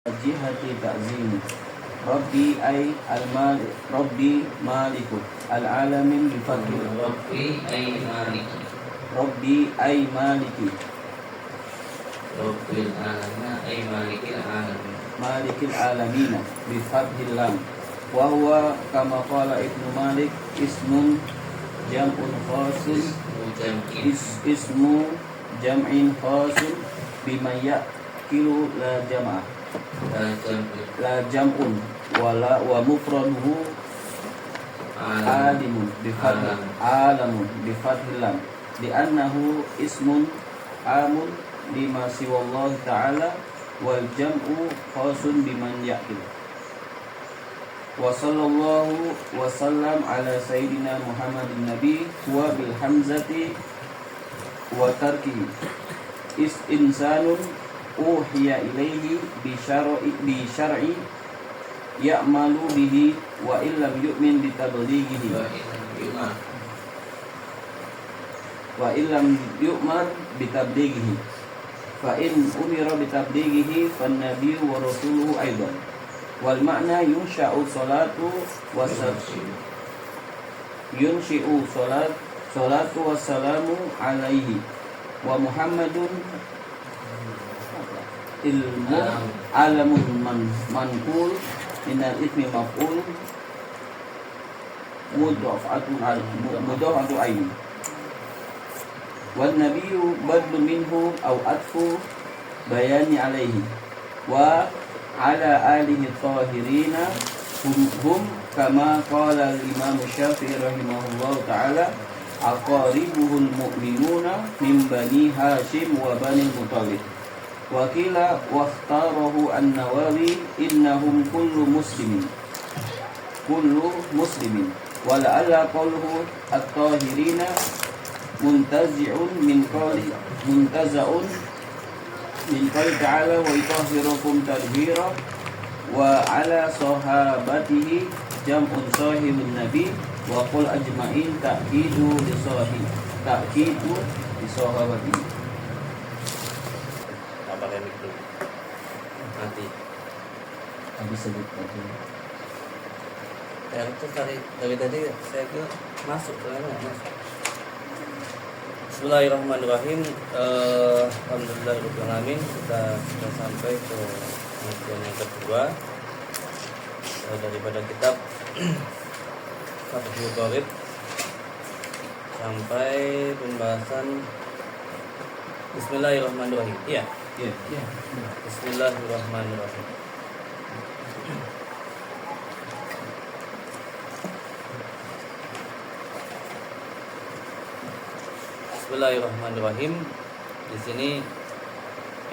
jihati ta'zimi. Rabbi ay al-malik, Rabbi maliku al-alamin bi fadli. Rabbi ay maliki. Rabbi ay maliki Rabbil alamin ay malikil alamin. malikil alamina bi fadhil lam. Wa huwa kama qala Ibnu Malik ismun jam'un khasun ismu jam'in khasun bima yakilu la jam'ah la jam'un wala wa mufraduhu alimun bi fadhil lam li'annahu ismun amun lima siwallahu ta'ala wal jam'u khasun biman yaqil. Wa sallallahu wa sallam ala sayyidina Muhammadin nabi wa bil hamzati wa tarki insanun uhiya ilaihi bi syar'i ya'malu bihi wa illam yu'min bi tablighihi wa illam yu'mar bi tablighihi fa in umira bi tablighihi fan nabiyyu wa rasuluhu aidan wal ma'na yunsha'u salatu wassalamu alaihi wa Muhammadun ilmu alamun manqul minal ismi maf'ul mudhafatu aini wan nabiyyu badlu minhu aw atfu bayani alaihi wa ala alihi tahirina hum kama qala al-imam Syafi'i rahimahullahu ta'ala aqaribuhul mu'minuna min bani Hashim wa bani Muttalib wa qila waqtarahu an-Nawawi innahum kullu muslimin wa la'alla qawluhu at-tahirina muntaza'un min qawli ta'ala wa yutahhirukum tadhira wa ala sahabatihi jam'un sahibun nabi wa qul ajma'in ta'kidu li sahabatihi. Apa remik itu? Nanti. Habis sebut tadi. Ya itu dari tadi saya ke masuk ke masuk. Bismillahirrahmanirrahim. Alhamdulillahirabbil alamin. Kita sudah sampai ke pengajian yang kedua daripada kitab Fathul Qorib sampai pembahasan Bismillahirrahmanirrahim. Iya. Bismillahirrahmanirrahim. Bismillahirrahmanirrahim. Di sini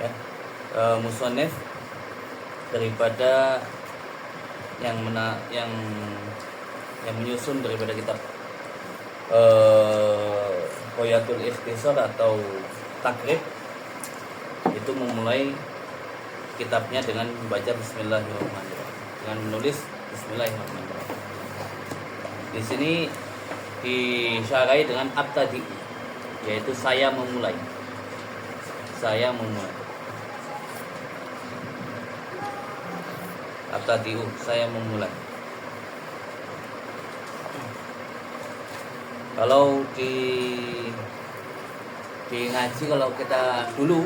ya, musannif daripada yang menyusun daripada kitab Qoyatul Ikhtisar atau Takrib itu memulai kitabnya dengan membaca Bismillahirrahmanirrahim, dengan menulis Bismillahirrahmanirrahim. Di sini disyarai dengan abtadi, yaitu saya memulai. Abtadi'u, saya memulai. Kalau di ngaji, kalau kita dulu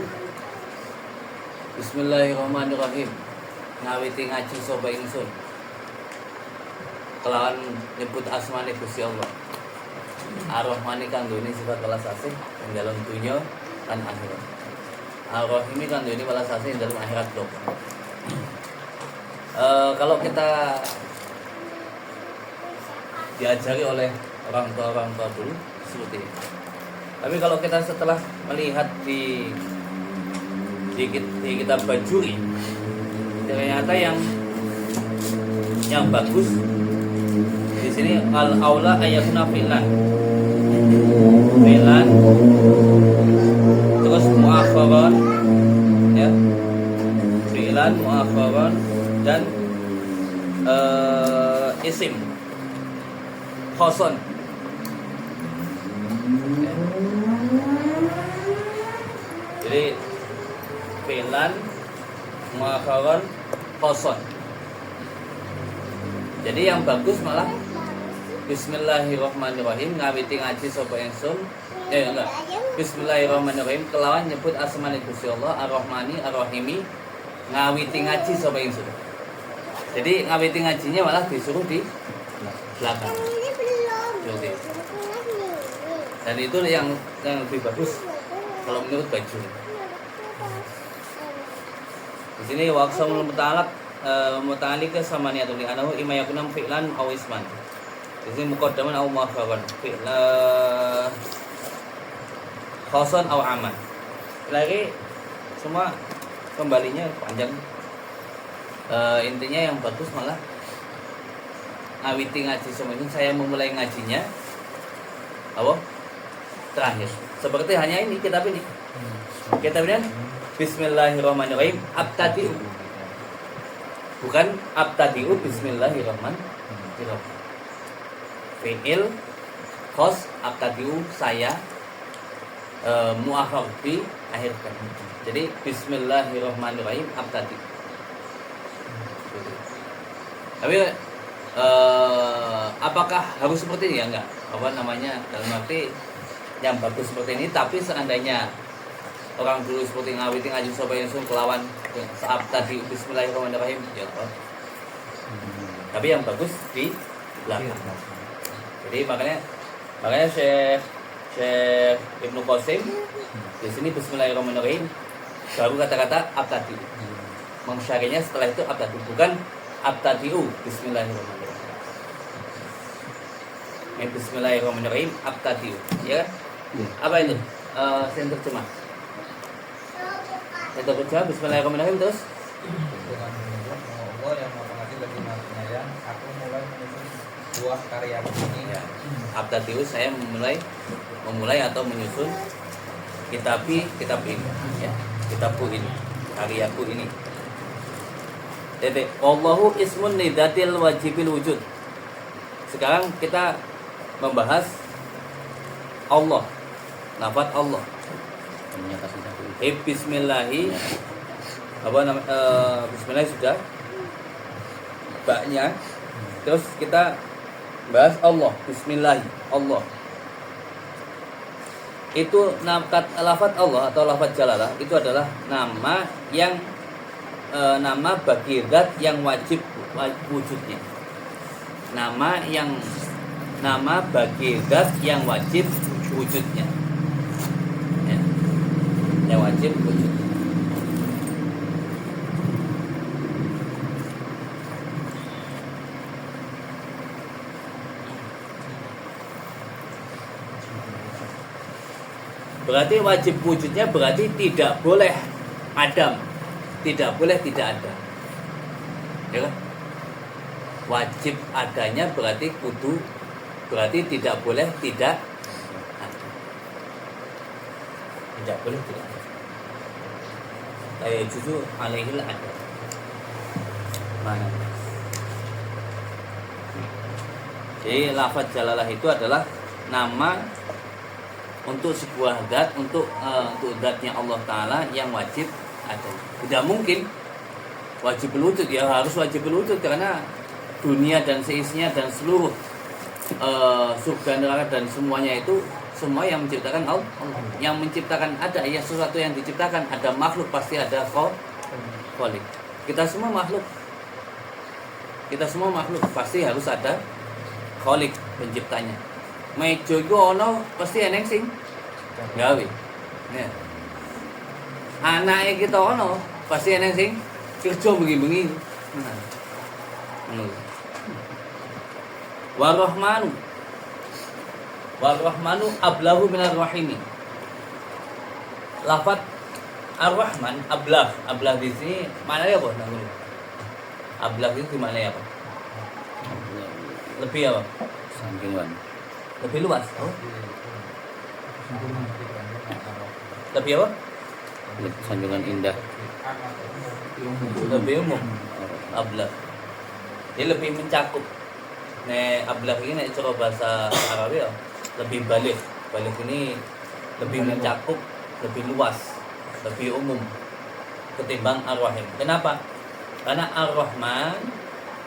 Bismillahirrahmanirrahim ngawiti ngaji sapa ingsun kelawan nyebut asmane Gusti Allah. Ar-Rahmani kang duweni sifat welas asih ing dalam dunya lan akhirat. Ar-Rahimi kang duweni welas asih ing dalam akhirat blok. Kalau kita diajari oleh orang tua dulu seperti ini. Tapi kalau kita setelah melihat di kitab Bajuri, ternyata yang bagus di sini al-aula ayatuna fi'lan terus mu'akharan ya, fi'lan mu'akharan dan isim khoson ya. Jadi fi'lan muakharon khoson. Jadi yang bagus malah Bismillahirrahmanirrahim ngawiti ngaji sapa ingsun. Enggak. Bismillahirrahmanirrahim kelawan nyebut asmane Gusti Allah Ar-Rahmani Ar-Rahimi ngawiti ngaji sapa ingsun. Jadi ngawiti ngajinya malah disuruh di belakang. Oke. Dan itu yang lebih bagus kalau menurut baju. Di sini waqsamul muta'alliq sama niatul li anahu imma yakuna fi'lan aw isman. Di sini muqaddaman aw muakharan. Khoson aw aman. Lagi semua kembalinya panjang. Intinya yang bagus malah ngawiti ngaji semuanya. Saya memulai ngajinya apa? Terakhir. Seperti hanya ini kitab ini. Kitab ini Bismillahirrahmanirrahim abtadi'u. Bukan abtadi'u Bismillahirrahmanirrahim. Fi'il khos abtadi'u saya muakhar bi akhirkan. Jadi Bismillahirrahmanirrahim abtadi'u. Tapi apakah harus seperti ini? Ya enggak. Apa namanya? Dalam arti yang bagus seperti ini. Tapi seandainya orang dulu seperti ngawiti ngaji sapa ingsun kelawan saat tadi Bismillahirrahmanirrahim ya apa. Tapi yang bagus di belakang. Jadi makanya Syekh Ibnu Qasim di sini Bismillahirrahmanirrahim baru kata-kata abtadi. Mensyarinya setelah itu abtadi, bukan abtadi'u Bismillahirrahmanirrahim. Bismillahirrahmanirrahim abtadi'u, ya kan? Ya. Apa itu? Saya terjemah. Bismillahirrahmanirrahim terus. Dengan menyebut Allah yang Maha Pengasih lagi Maha Penyayang, aku mulai menyusun buah karya ini. Ya. Abtadi'u saya memulai atau menyusun kitab ini, ya. Kitabku ini, karyaku ini. Allahu ismun nidatil wajibil wujud. Sekarang kita membahas Allah, lafaz Allah. Bismillahi apa nama Bismillah sudah baknya. Terus kita bahas Allah, Bismillahi Allah. Itu lafaz Allah atau lafaz jalalah itu adalah nama yang nama bagi zat yang wajib wujudnya. Nama bagi zat yang wajib wujudnya. Ya. Yang wajib wujudnya. Berarti wajib wujudnya berarti tidak boleh adam. Tidak boleh tidak ada. Ya kan? Wajib adanya berarti kudu, berarti tidak boleh tidak ada. Tidak boleh tidak ada. Kayak jujur alaihil ada. Mana? Jadi lafaz jalalah itu adalah nama untuk sebuah zat, untuk zatnya Allah Ta'ala yang wajib ada. Tidak mungkin wajib berwujud, ya harus wajib berwujud karena dunia dan seisinya dan seluruh surga neraka dan semuanya itu semua yang menciptakan Allah. Yang menciptakan ada, ya sesuatu yang diciptakan ada makhluk pasti ada khalik. Kita semua makhluk pasti harus ada khalik penciptanya. Mejo iku ono pasti eneng sing gawe. Ya. Anake kita ono pasti eneng sing kerja bengi-bengi. Warahmanu ablahu minar rahimi. Lafaz Ar-Rahman ablah di sini maknanya apa? Ablah itu maknanya apa? Lebih apa? Sampingan. Lebih luas. Oh. Lebih apa? Sanjungan indah. Lebih umum. Ablah. Dia lebih mencakup. Ablah ini cara bahasa Arab ya. Lebih balik. Balik ini lebih mencakup, lebih luas, lebih umum. ketimbang Ar-Rahim. Kenapa? Karena Ar-Rahman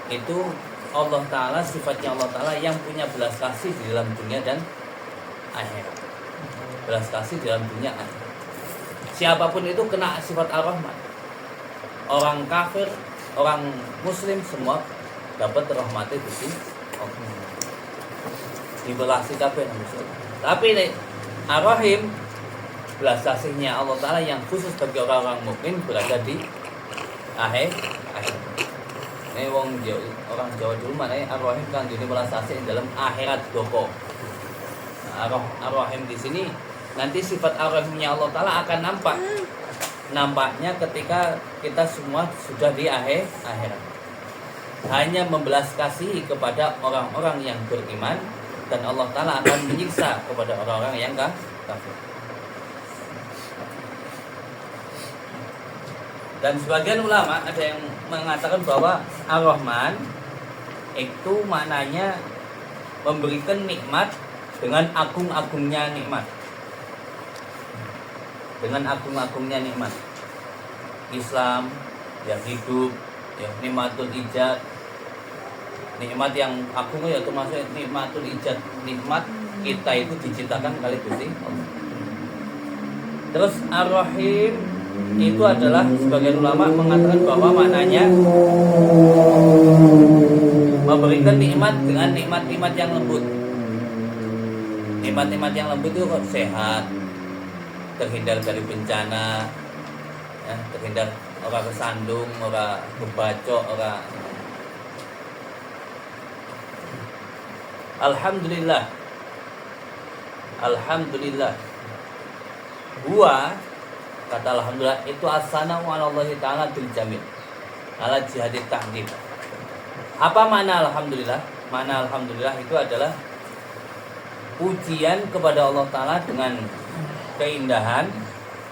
itu Allah Ta'ala, sifatnya Allah Ta'ala yang punya belas kasih di dalam dunia dan akhirat. Belas kasih di dalam dunia akhirat. Siapapun itu kena sifat Ar-Rahman. Orang kafir, orang muslim, semua dapat rahmati Gusti Allah. Dibelasi kabeh muslim. Tapi Ar-Rahim, belas kasihnya Allah Ta'ala yang khusus bagi orang-orang mukmin berada di akhir. Ini orang Jawa dulu mana Ar-Rahim kan jadi belas kasih dalam akhirat doko. Nah, Ar-Rahim di sini nanti sifat Ar-Rahimnya Allah Ta'ala akan nampak. Nampaknya ketika kita semua sudah di akhirat. Hanya membelas kasih kepada orang-orang yang beriman, dan Allah Ta'ala akan menyiksa kepada orang-orang yang kafir. Dan sebagian ulama ada yang mengatakan bahwa Ar-Rahman itu maknanya memberikan nikmat dengan agung-agungnya nikmat. Dengan agung-agungnya nikmat. Islam, ya hidup, ya nikmatul ijad. Nikmat yang agung ya termasuk nikmatul ijad. Nikmat kita itu diciptakan kali Gusti Allah. Terus Ar-Rahim itu adalah sebagian ulama mengatakan bahwa maknanya memberikan nikmat dengan nikmat-nikmat yang lembut. Nikmat-nikmat yang lembut itu kok sehat, terhindar dari bencana, ya, terhindar orang kesandung, orang kebacok, orang. Alhamdulillah. Alhamdulillah. Kata alhamdulillah itu as-sana'u 'ala Allah Ta'ala bil jamil ala jihadit tahdim. Apa makna alhamdulillah? Makna alhamdulillah itu adalah pujian kepada Allah Ta'ala dengan keindahan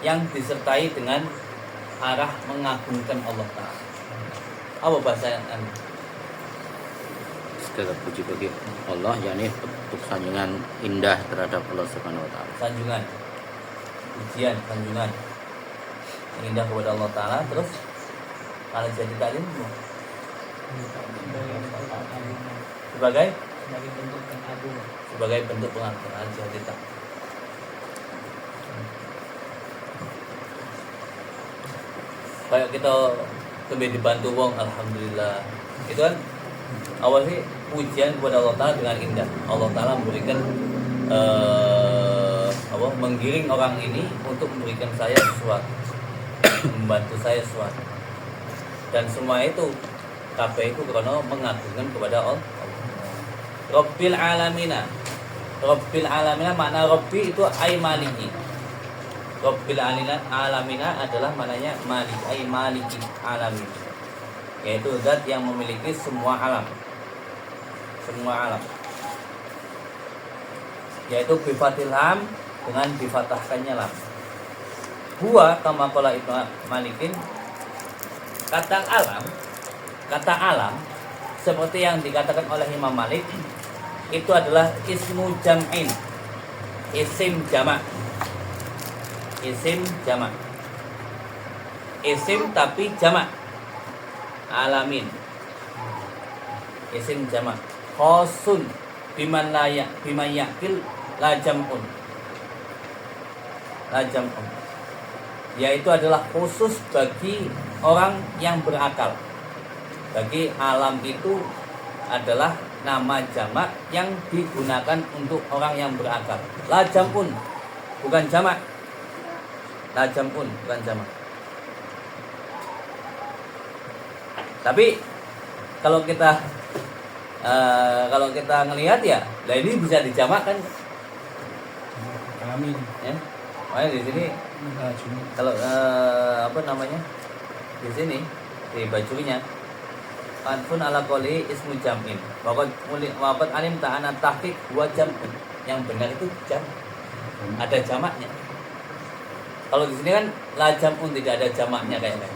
yang disertai dengan arah mengagungkan Allah Ta'ala. Apa bahasa Anda? Segala puji bagi Allah, yakni untuk sanjungan indah terhadap Allah Subhanahu wa Ta'ala. Sanjungan, pujian, sanjungan indah kepada Allah Ta'ala. Terus kalau jadi taklim sebagai bentuk pengagungan jadi tak. Kayak kita lebih dibantu wong, alhamdulillah. Itu kan awalnya pujian kepada Allah Ta'ala dengan indah. Allah Ta'ala memberikan menggiring orang ini untuk memberikan saya sesuatu, membantu saya sesuatu. Dan semua itu kabeh itu karena mengagungkan kepada Allah. Rabbil alamina. Rabbil alamina makna Rabbi itu ay maliki. Rabbil alamina adalah maknanya malik, ay maliki alamin. Yaitu zat yang memiliki semua alam. Semua alam. Yaitu bifatil ham dengan difatahkannya lam. Huwa kama qala Ibnu Malikin, kata alam seperti yang dikatakan oleh Imam Malik itu adalah ismu jam'in, isim jamak. Isim jamak. Isim tapi jamak. Alamin. Isim jamak. Khosun biman yakil la jam'un. La jam'un. Yaitu adalah khusus bagi orang yang berakal. Bagi alam itu adalah nama jamak yang digunakan untuk orang yang berakal. La jam'un, bukan jamak. La jam'un, bukan jamak. Tapi kalau kita ngelihat ya, lah ini bisa dijamakkan. Amin. Ya. Makanya di sini kalau di sini di bajunya anfun ala qoli ismu jam'in. Waqad alim ta'ana tahqiq wa jam'un. Yang benar itu jam. Ada jamaknya. Kalau di sini kan la jam'un, tidak ada jamaknya kayaknya.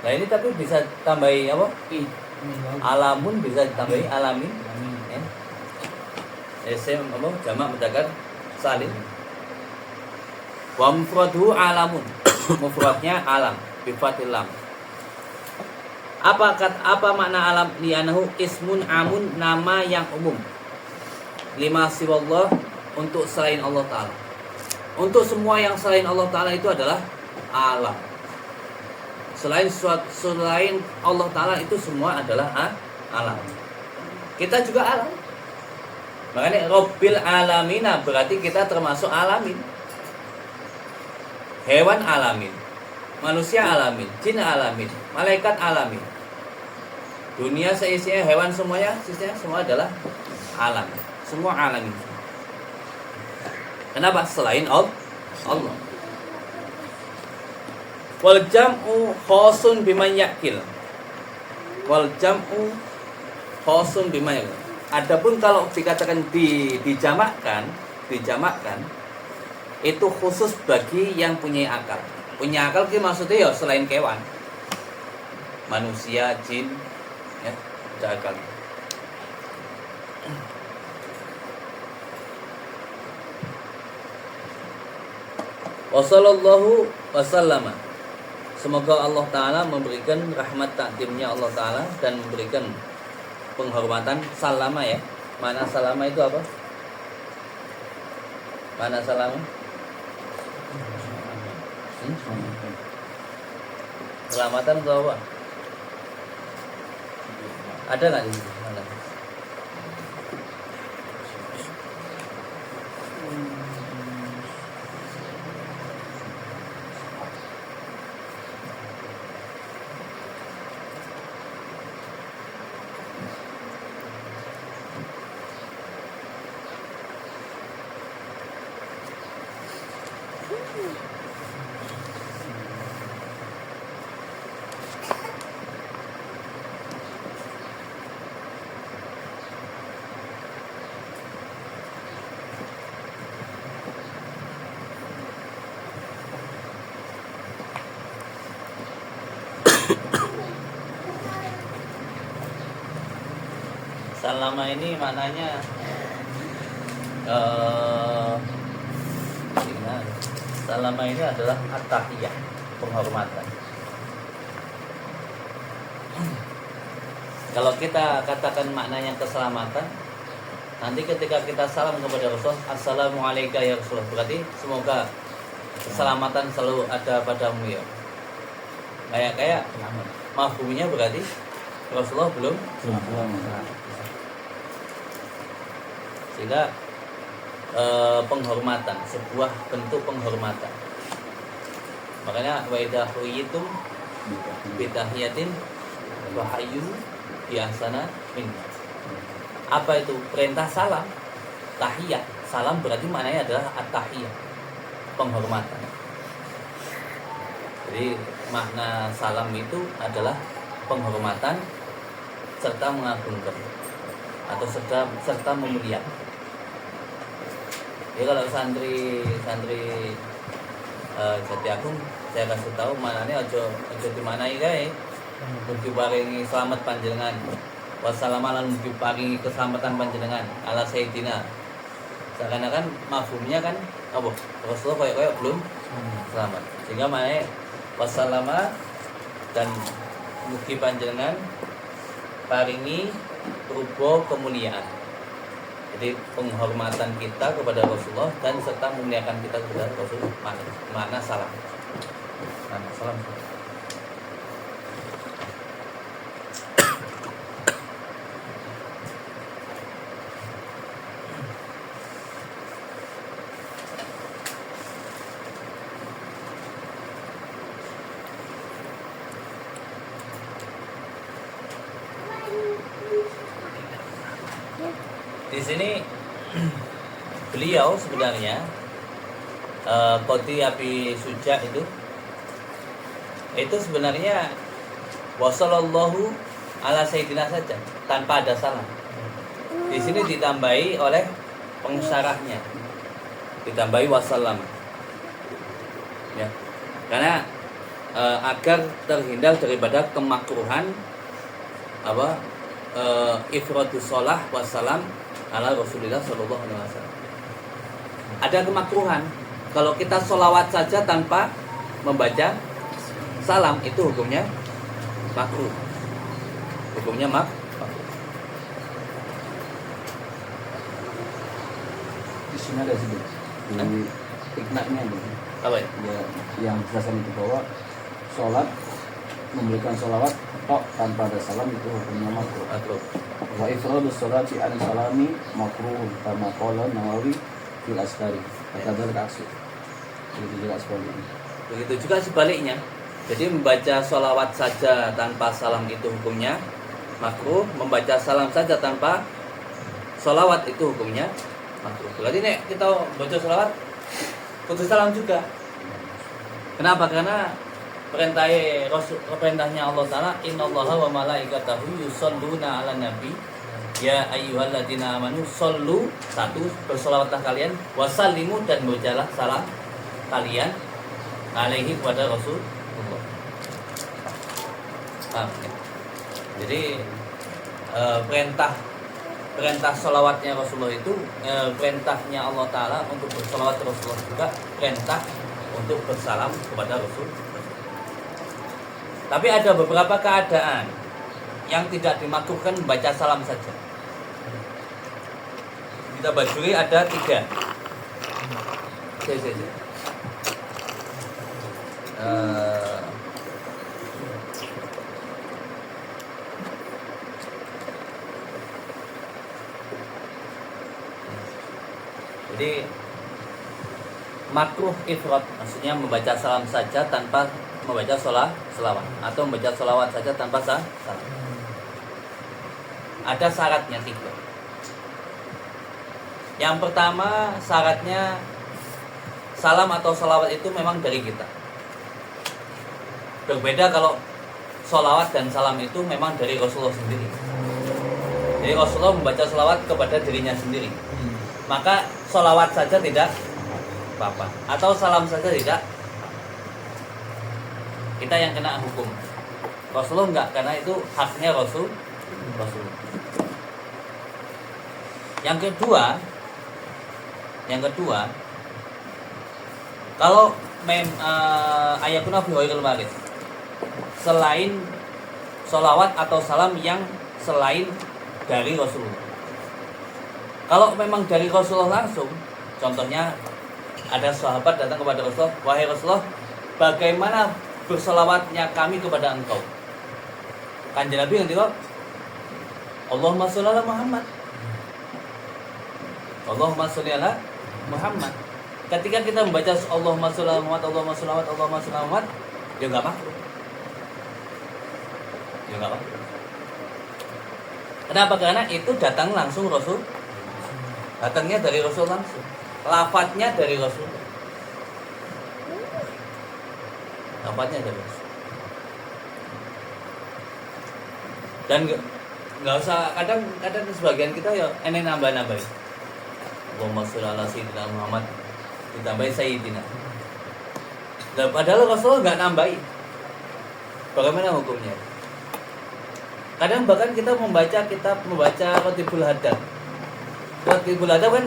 Nah ini tapi bisa tambahi apa? Alamun bisa ditambahi alamin. Ya. Isim jamak mudzakkar salim. Wa mufraduhu alamun. Mufradnya alam. bi fathil lam. Apa makna alam? Li'anahu ismun amun, nama yang umum. Lima siwallah, untuk selain Allah Ta'ala. Untuk semua yang selain Allah Ta'ala itu adalah alam. Selain Allah Ta'ala itu semua adalah alam. Kita juga alam. Makanya Rabbil alamina, berarti kita termasuk alamin. Hewan alamin, manusia alamin, jin alamin, malaikat alamin. Dunia seisinya, hewan semuanya, sisinya semua adalah alam. Semua alamin. Kenapa? Selain Allah. Wal jam'u khosun biman yakil. Wal jam'u khosun biman yakil. Adapun kalau dikatakan dijamakkan, itu khusus bagi yang punya akal. Punya akal itu maksudnya ya selain kewan, manusia, jin, ya, ada akal. Wassallallahu wasallama. Semoga Allah Ta'ala memberikan rahmat takdirnya Allah Ta'ala dan memberikan penghormatan salama ya. Mana salama itu apa? Mana salama? Selamatan atau apa? Ada nggak di sini? Ada. Salama ini maknanya salama ini adalah at-tahiyah, penghormatan. Kalau kita katakan maknanya keselamatan, nanti ketika kita salam kepada Rasul, Assalamualaikum ya Rasulullah, berarti semoga keselamatan selalu ada padamu ya. Kayak mafhumnya berarti Rasulullah belum. Sehingga penghormatan, sebuah bentuk penghormatan. Makanya wa idza huyitum bi tahiyatin wa hayyu bi ahsana minha. Apa itu? Perintah salam, tahiyat. Salam berarti maknanya adalah at-tahiyat, penghormatan. Jadi makna salam itu adalah penghormatan serta mengagungkan atau serta memuliakan. Ya kalau santri Jati Agung saya kasih tahu manane aja dimanai kae. Mugi paringi selamat panjenengan. Wassalamualaikum, mugi paringi keselamatan panjenengan ala sayyidina. Seakan-akan mafhumnya kan apa? Rasulullah kayak belum selamat. Sehingga manane wassalama dan mugi panjenengan paringi rupa kemuliaan. Jadi penghormatan kita kepada Rasulullah dan serta memuliakan kita kepada Rasulullah. Mana salam? Mana salam? Di sini beliau sebenarnya Qadhi Abi Suja itu sebenarnya wassallallahu ala sayyidina saja tanpa ada salam. Di sini ditambahi oleh pensyarahnya, ditambahi wassalam. Ya. Karena agar terhindar daripada kemakruhan ifradus shalah wassalam ala Rasulullah sallallahu alaihi wasallam. Ada kemakruhan kalau kita sholawat saja tanpa membaca salam itu hukumnya makruh. Hukumnya makruh. Di sini ada sih di hikmahnya Apa ya? ya, yang berdasarkan itu bahwa sholat memberikan sholawat tok tanpa ada salam itu hukumnya makruh. Makruh. Wa ifradus sholati an salami makruh kama qala Nawawi fil Askari. Kata kasus. Itu juga sebaliknya. Begitu juga sebaliknya. Jadi membaca sholawat saja tanpa salam itu hukumnya makruh, membaca salam saja tanpa sholawat itu hukumnya makruh. Berarti nih kita baca sholawat putus salam juga. Kenapa? Karena perintahnya Allah Ta'ala, innallaha wa malaikatahu yusholluna ala nabi ya ayyuhalladzina amanu shollu, satu, bersolawatlah kalian, wasallimu, dan berucaplah salam kalian alaihi, kepada Rasulullah. Jadi perintah sholawatnya Rasulullah itu perintahnya Allah Ta'ala untuk bersolawat ke Rasulullah, juga perintah untuk bersalam kepada Rasul. Tapi ada beberapa keadaan yang tidak dimakruhkan membaca salam saja. Kita bajuri ada 3. Jadi makruh ifrat, maksudnya membaca salam saja tanpa membaca selawat, atau membaca selawat saja tanpa salam. Ada syaratnya 3. Yang pertama, syaratnya salam atau selawat itu memang dari kita. Berbeda kalau selawat dan salam itu memang dari Rasulullah sendiri. Jadi Rasulullah membaca selawat kepada dirinya sendiri, maka selawat saja tidak apa-apa, atau salam saja tidak, kita yang kena hukum. Rasulullah enggak, karena itu haknya Rasul. Yang kedua, kalau ayakuna fi ghairil warid, selain sholawat atau salam yang selain dari Rasulullah. Kalau memang dari Rasulullah langsung, contohnya ada sahabat datang kepada Rasulullah, wahai Rasulullah, bagaimana bersolawatnya kami kepada engkau? Kanjeng Nabi yang jawab, Allahumma sholli ala Muhammad. Allahumma sholli ala Muhammad. Ketika kita membaca Allahumma sholli ala Muhammad, Allahumma sholli ala Muhammad, ya enggak makruh. Kenapa? Karena itu datang langsung Rasul. Datangnya dari Rasul langsung. Lafadznya dari Rasul. Dan nggak usah, kadang sebagian kita ya ini nambah-nambahin. Allahumma sholli ala sayyidina Muhammad, ditambahin sayyidina. Dan padahal Rasul nggak nambahin. Bagaimana hukumnya? Kadang bahkan kita membaca Qatibul Hadad. Qatibul Hadad kan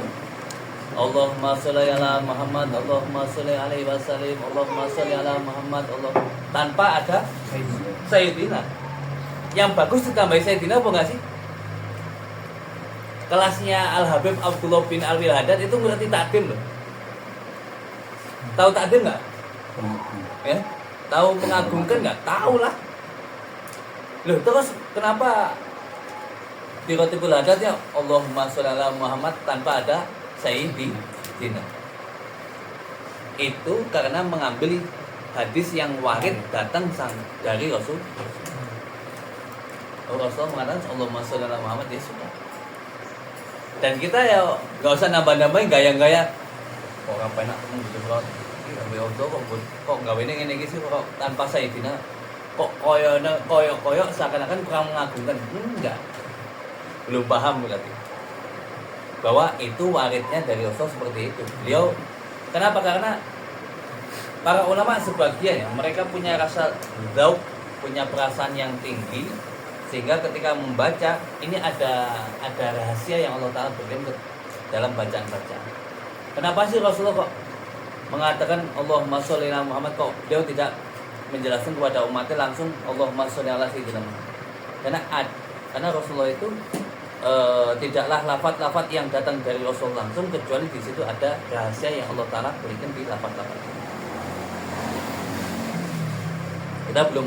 Allahumma sholli ala Muhammad, Allahumma sholli alaihi wasallim, Allahumma sholli ala Muhammad, Allah, tanpa ada sayyidina. Yang bagus ditambahin sayyidina apa enggak sih? Kelasnya Al-Habib Abdullah bin Alwi Hadad itu berarti takdim loh. Tahu takdim enggak? Ya? Tahu mengagungkan enggak? Tahu lah. Loh, terus kenapa di Qatibul Hadad ya Allahumma sholli ala Muhammad tanpa ada sayyidina? Itu karena mengambil hadis yang warid datang dari Rasul. Rasul mengatakan Allahumma sholli ala Muhammad, ya sudah. Dan kita ya nggak usah nambah-nambahin gaya-gaya. Kok ngapain aku gitu sholat? Kok nggak ini sih kok tanpa sayyidina? Kok koyo seakan-akan kurang mengagungkan. Enggak. Belum paham berarti. Bahwa itu waridnya dari Rasul seperti itu. Beliau kenapa? Karena para ulama sebagian ya, mereka punya rasa dzauq, punya perasaan yang tinggi, sehingga ketika membaca ini ada rahasia yang Allah Ta'ala berikan dalam bacaan-bacaan. Kenapa sih Rasulullah kok mengatakan Allahumma sholli ala Muhammad, kok beliau tidak menjelaskan kepada umatnya langsung Allahumma sholli ala sayyidina Muhammad. Karena Rasulullah itu tidaklah lafaz-lafaz yang datang dari Rasul langsung kecuali di situ ada rahasia yang Allah Ta'ala berikan di lafaz-lafaz. Kita belum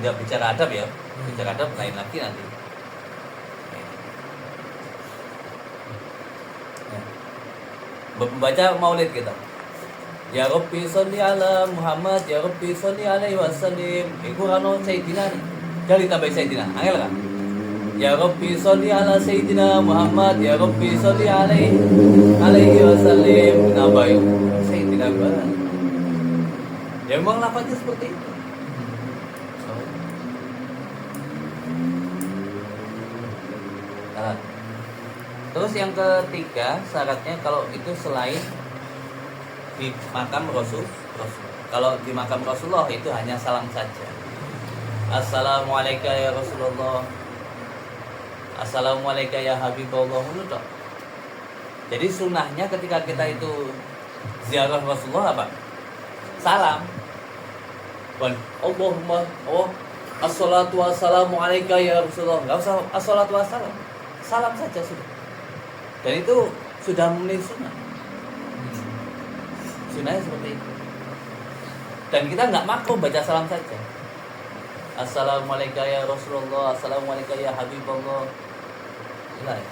bicara adab ya, bicara adab lain lagi nanti. Membaca maulid kita. Ya Rabbi sholli ala Muhammad, ya Rabbi sholli alaihi wasallim. Iku rano Sayyidina. Jadi tambah Sayyidina. Angel kan? Ya Rabbi sholli ala Sayyidina Muhammad, ya Rabbi sholli alaihi wasallim. Nambah Sayyidina banget. Ya memang lafaznya seperti itu. Nah, terus yang ketiga syaratnya kalau itu selain di makam Rasul. Kalau di makam Rasulullah itu hanya salam saja. Assalamualaikum ya Rasulullah. Assalamualaikum ya Habibullah. Jadi sunnahnya ketika kita itu ziarah Rasulullah apa? Salam. Allahumma assalatu wassalamu alaika ya Rasulullah. Enggak usah assalatu wassalam. Salam saja sudah. Dan itu sudah memenuhi sunnah. Sunnahnya seperti itu. Dan kita nggak makruh baca salam saja. Assalamualaikum ya Rasulullah, assalamualaikum ya Habibullah. Inilah ya.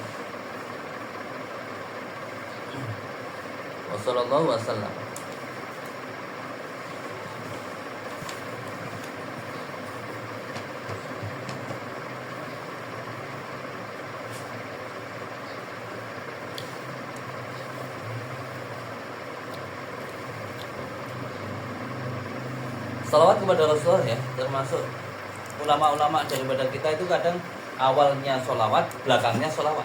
Wassallallahu wasallam. Salawat kepada Rasulullah ya, termasuk ulama-ulama daripada kita itu kadang awalnya sholawat, belakangnya sholawat.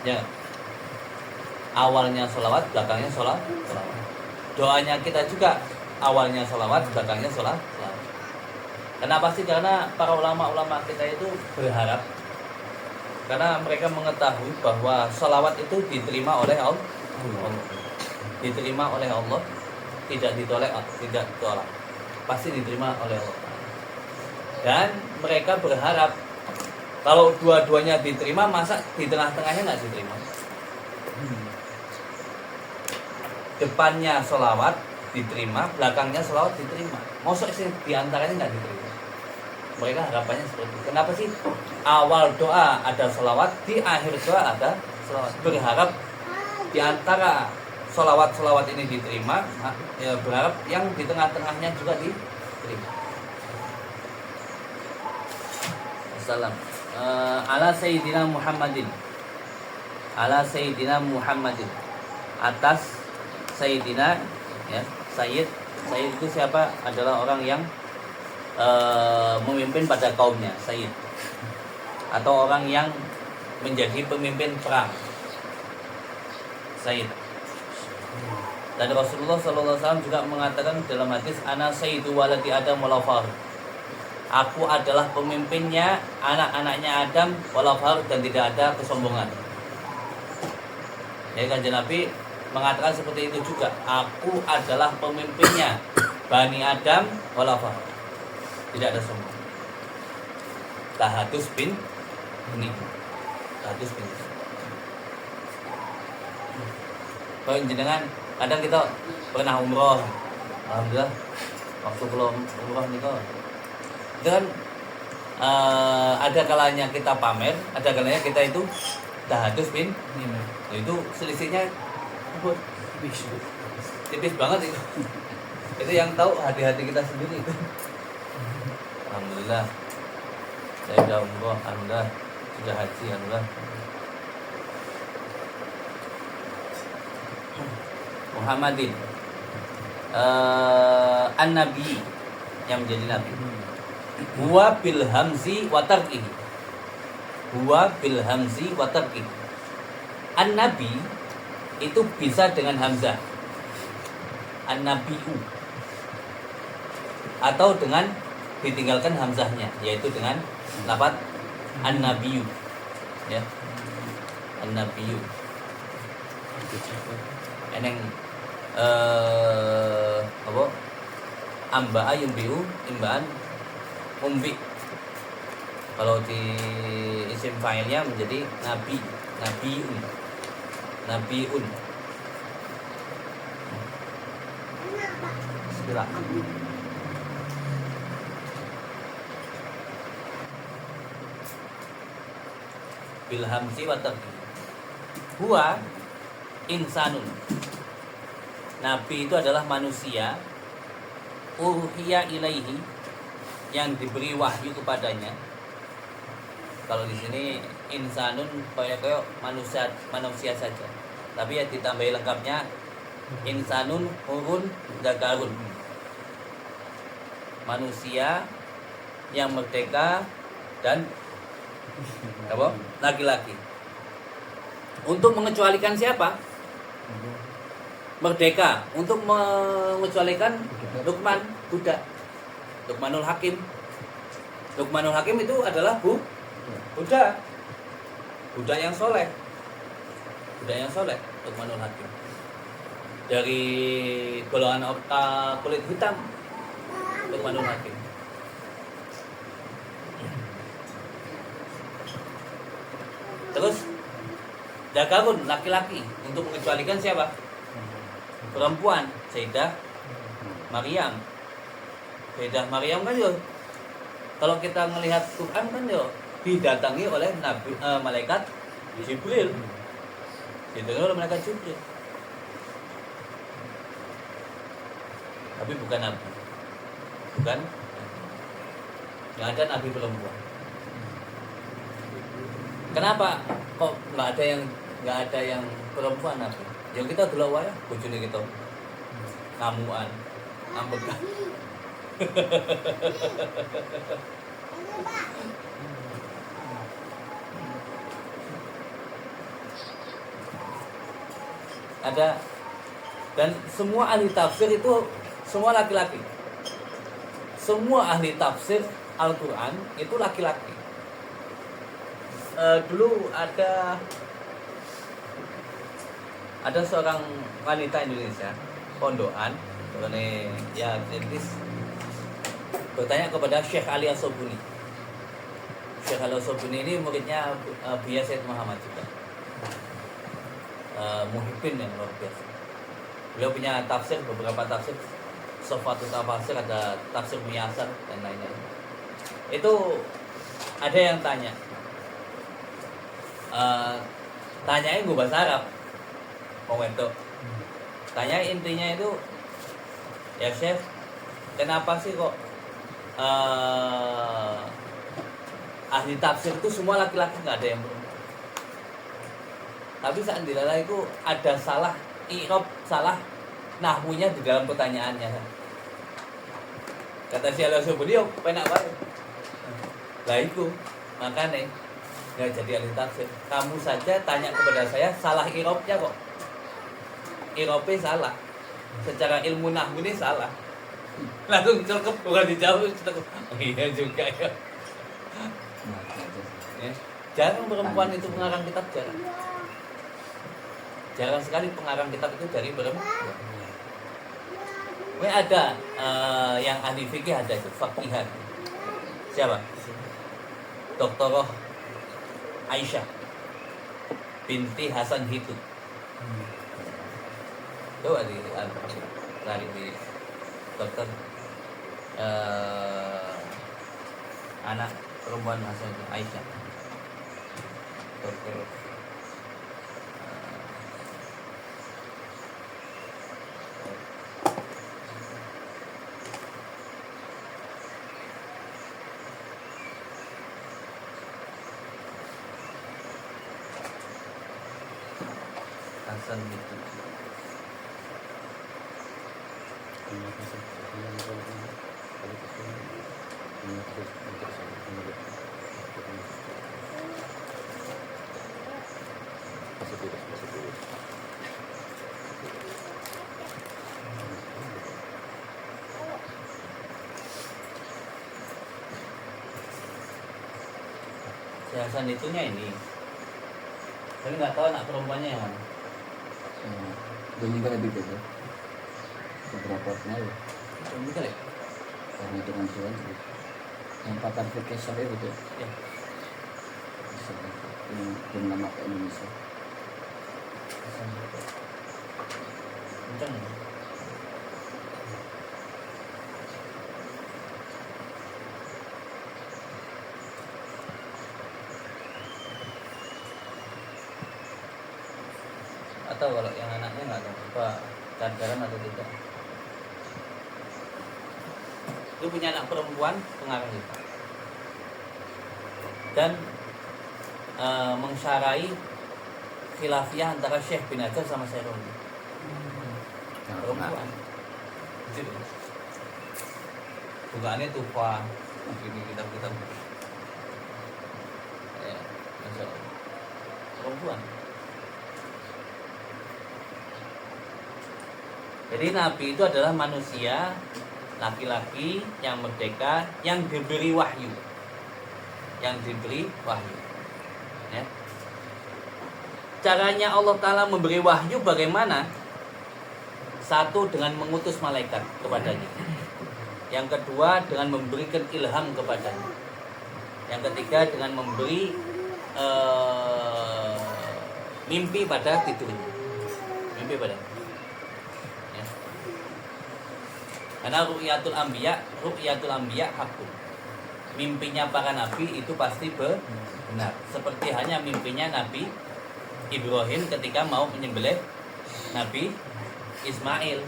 Ya, awalnya sholawat, belakangnya sholawat. Doanya kita juga awalnya sholawat, belakangnya sholawat. Kenapa sih? Karena para ulama-ulama kita itu berharap, karena mereka mengetahui bahwa sholawat itu diterima oleh Allah, diterima oleh Allah. Tidak ditolak, pasti diterima oleh Allah. Dan mereka berharap kalau dua-duanya diterima, masa di tengah-tengahnya nggak diterima? Depannya sholawat diterima, belakangnya sholawat diterima. Masa sih diantaranya nggak diterima? Mereka harapannya seperti itu. Kenapa sih? Awal doa ada sholawat, di akhir doa ada sholawat. Berharap diantara sholawat ini diterima, ya berharap yang di tengah-tengahnya juga diterima. Assalam ala Sayyidina Muhammadin, ala Sayyidina Muhammadin, atas Sayyidina ya, Sayyid itu siapa? Adalah orang yang memimpin pada kaumnya, Sayyid, atau orang yang menjadi pemimpin perang, Sayyid. Dan Rasulullah SAW juga mengatakan dalam hadis, ana sayyidu waladi Adam wala fahr. Aku adalah pemimpinnya anak-anaknya Adam wala fahr, dan tidak ada kesombongan. Ya, Kanjeng Nabi mengatakan seperti itu juga. Aku adalah pemimpinnya Bani Adam wala fahr. Tidak ada sombong. Tahadus bin ini. Tahadus bin. Kalau jenengan kadang kita pernah umroh, alhamdulillah waktu belum umroh nih kok. Itu kan ada kalanya kita pamer, ada kalanya kita itu tahadus bin. Itu selisihnya tipis banget itu. Itu yang tahu hati-hati kita sendiri itu. Alhamdulillah saya sudah umroh, alhamdulillah sudah haji, alhamdulillah. Muhammadin an-nabi, yang menjadi nabi. Huwa bil hamzi wa tarqihi. Huwa bil hamzi wa tarqihi. An-nabi itu bisa dengan hamzah, an-nabiu, atau dengan ditinggalkan hamzahnya, yaitu dengan lafaz an-nabiyu, ya, an-nabiyu. Eneng apa? Amba'a yumbi'u imba'an umbi. Kalau di isim fa'ilnya menjadi nabi, nabiun, nabiun. Bismillah. Bil hamzi wa tarki. Huwa insanun. Nabi itu adalah manusia. Uhiya ilaihi, yang diberi wahyu kepadanya. Kalau di sini insanun kayak manusia saja. Tapi ya ditambahi lengkapnya insanun hurun dakarun. Manusia yang merdeka dan apa? Laki-laki. Untuk mengecualikan siapa? Merdeka. Untuk mengecualikan Luqman, budak. Luqmanul Hakim. Luqmanul Hakim itu adalah budak. Budak yang soleh. Budak yang soleh, Luqmanul Hakim. Dari golongan kulit hitam, Luqmanul Hakim. Terus dakarun, laki-laki. Untuk mengecualikan siapa? Perempuan, Sayyidah Maryam. Sayyidah Maryam kan yo, kalau kita melihat Quran kan yo didatangi oleh malaikat Jibril. Didatangi oleh malaikat Jibril. Tapi bukan nabi. Bukan. Nggak ada nabi perempuan. Kenapa kok nggak ada yang perempuan nabi? Ya kita dulu wae bojone kita. Ngamuan, ngambekan. Ada, dan semua ahli tafsir itu semua laki-laki. Semua ahli tafsir Al-Quran itu laki-laki. Dulu ada seorang wanita Indonesia, pondokan, ya kritis, bertanya kepada Syekh Ali As-Sobuni. Syekh Ali As-Sobuni ini muridnya Buya Said Muhammad juga, muhibbin yang luar biasa. Beliau punya tafsir, beberapa tafsir, Sofatul Tafsir, ada tafsir Muyasar dan lain-lain. Itu ada yang tanya, tanyain gue bahasa Arab, itu. Tanya intinya itu, ya Chef, kenapa sih kok ahli tafsir itu semua laki-laki, nggak ada yang perempuan? Tapi saat dilala itu ada salah i'rab, salah nahwunya di dalam pertanyaannya. Kata si Al-Subudi, penak banget. Lah itu makanya nggak jadi ahli tafsir. Kamu saja tanya kepada saya, salah i'rabnya kok. I'rabnya salah. Secara ilmu nahwu ini salah. Langsung cekep, bukan dijawab, cekep. Oh iya juga ya. Jarang perempuan itu pengarang kitab, jarang. Jarang sekali pengarang kitab itu dari perempuan. Ada yang ahli fikih, ada itu faqihan. Siapa? Doktor Aisyah binti Hasan Hitut. Coba lari di dokter anak perempuan Hasan Aisyah. Dokter Hasan Hitut. Si Hasan itunya ini, tapi nggak tahu anak perempuannya yang mana. Meninggal lebih beda beberapa tahun lalu. Meninggal ya? Karena hitungan Tuhan yang pakar fikih sahih itu Ya. yang tim lama ke Indonesia. Kenceng. Atau kalau yang anaknya nggak tahu apa cadar atau tidak. Dia punya anak perempuan pengarang itu dan mengsarai khilafiyah antara Syekh bin Hajar sama Syekh Romli. Perempuan. Jadi, bukannya tufa ini kitab-kitab. Ya, Masya Allah. Perempuan. Jadi Nabi itu adalah manusia laki-laki yang merdeka, yang diberi wahyu, ya. Caranya Allah Ta'ala memberi wahyu bagaimana? Satu, dengan mengutus malaikat kepadanya. Yang kedua, dengan memberikan ilham kepadanya. Yang ketiga, dengan memberi mimpi pada tidurnya. Mimpi pada. Ya. Karena ru'yatul anbiya hakun. Mimpinya para nabi itu pasti benar. Seperti hanya mimpinya Nabi Ibrahim ketika mau menyembelih Nabi Ismail.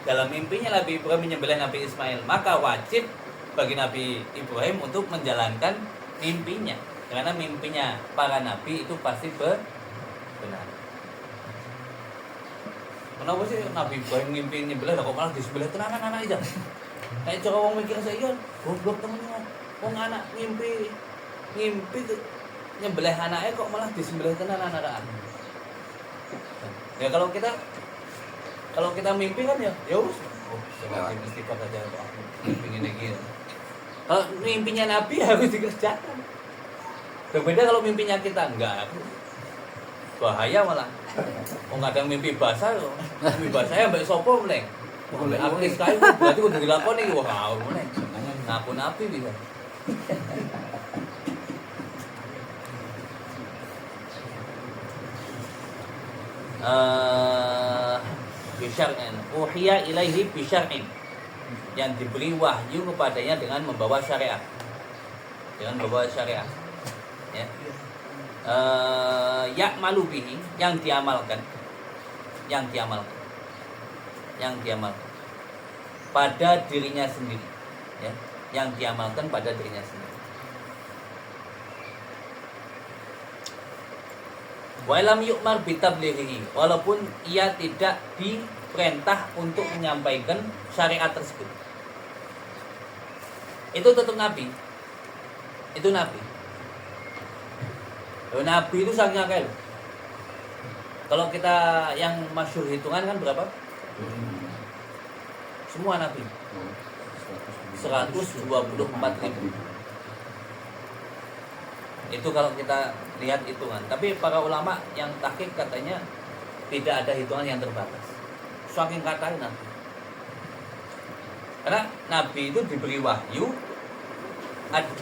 Dalam mimpinya Nabi Ibrahim menyembelih Nabi Ismail, maka wajib bagi Nabi Ibrahim untuk menjalankan mimpinya. Karena mimpinya para nabi itu pasti benar. Kenapa sih Nabi Ibrahim mimpi nyembelih kok malah disembelih tenanan anak aja? Kayak cara wong mikir saya, goblok temennya. Wong anak mimpi nyembelih anaknya kok malah disembelih tenanan anak. Ya kalau kita mimpi kan ya wis sebagai istighfar aja kok aku mimpi gini. Kalau mimpinya Nabi harus dikerjakan. Berbeda kalau mimpinya kita enggak. Bahaya malah. Oh kadang mimpi basah loh. Mimpi basah mbek sapa meneh? Mbek artis kae berarti kudu dilakoni wah meneh. Ngaku Nabi bisa. Bisyar'in uhiya ilaihi bisyar'in, yang diberi wahyu kepadanya dengan membawa syariat, ya. Ya'malu bihi, yang diamalkan pada dirinya sendiri, ya, yang diamalkan pada dirinya sendiri. Walam yu'mar bitablighihi, walaupun ia tidak diperintah untuk menyampaikan syariat tersebut. Itu tetap nabi. Itu nabi. Nabi itu saking akeh loh. Kalau kita yang masyhur hitungan kan berapa? Semua nabi. 124.000. Itu kalau kita lihat hitungan. Tapi para ulama yang tahqiq katanya tidak ada hitungan yang terbatas. Saking katanya nabi. Karena nabi itu diberi wahyu.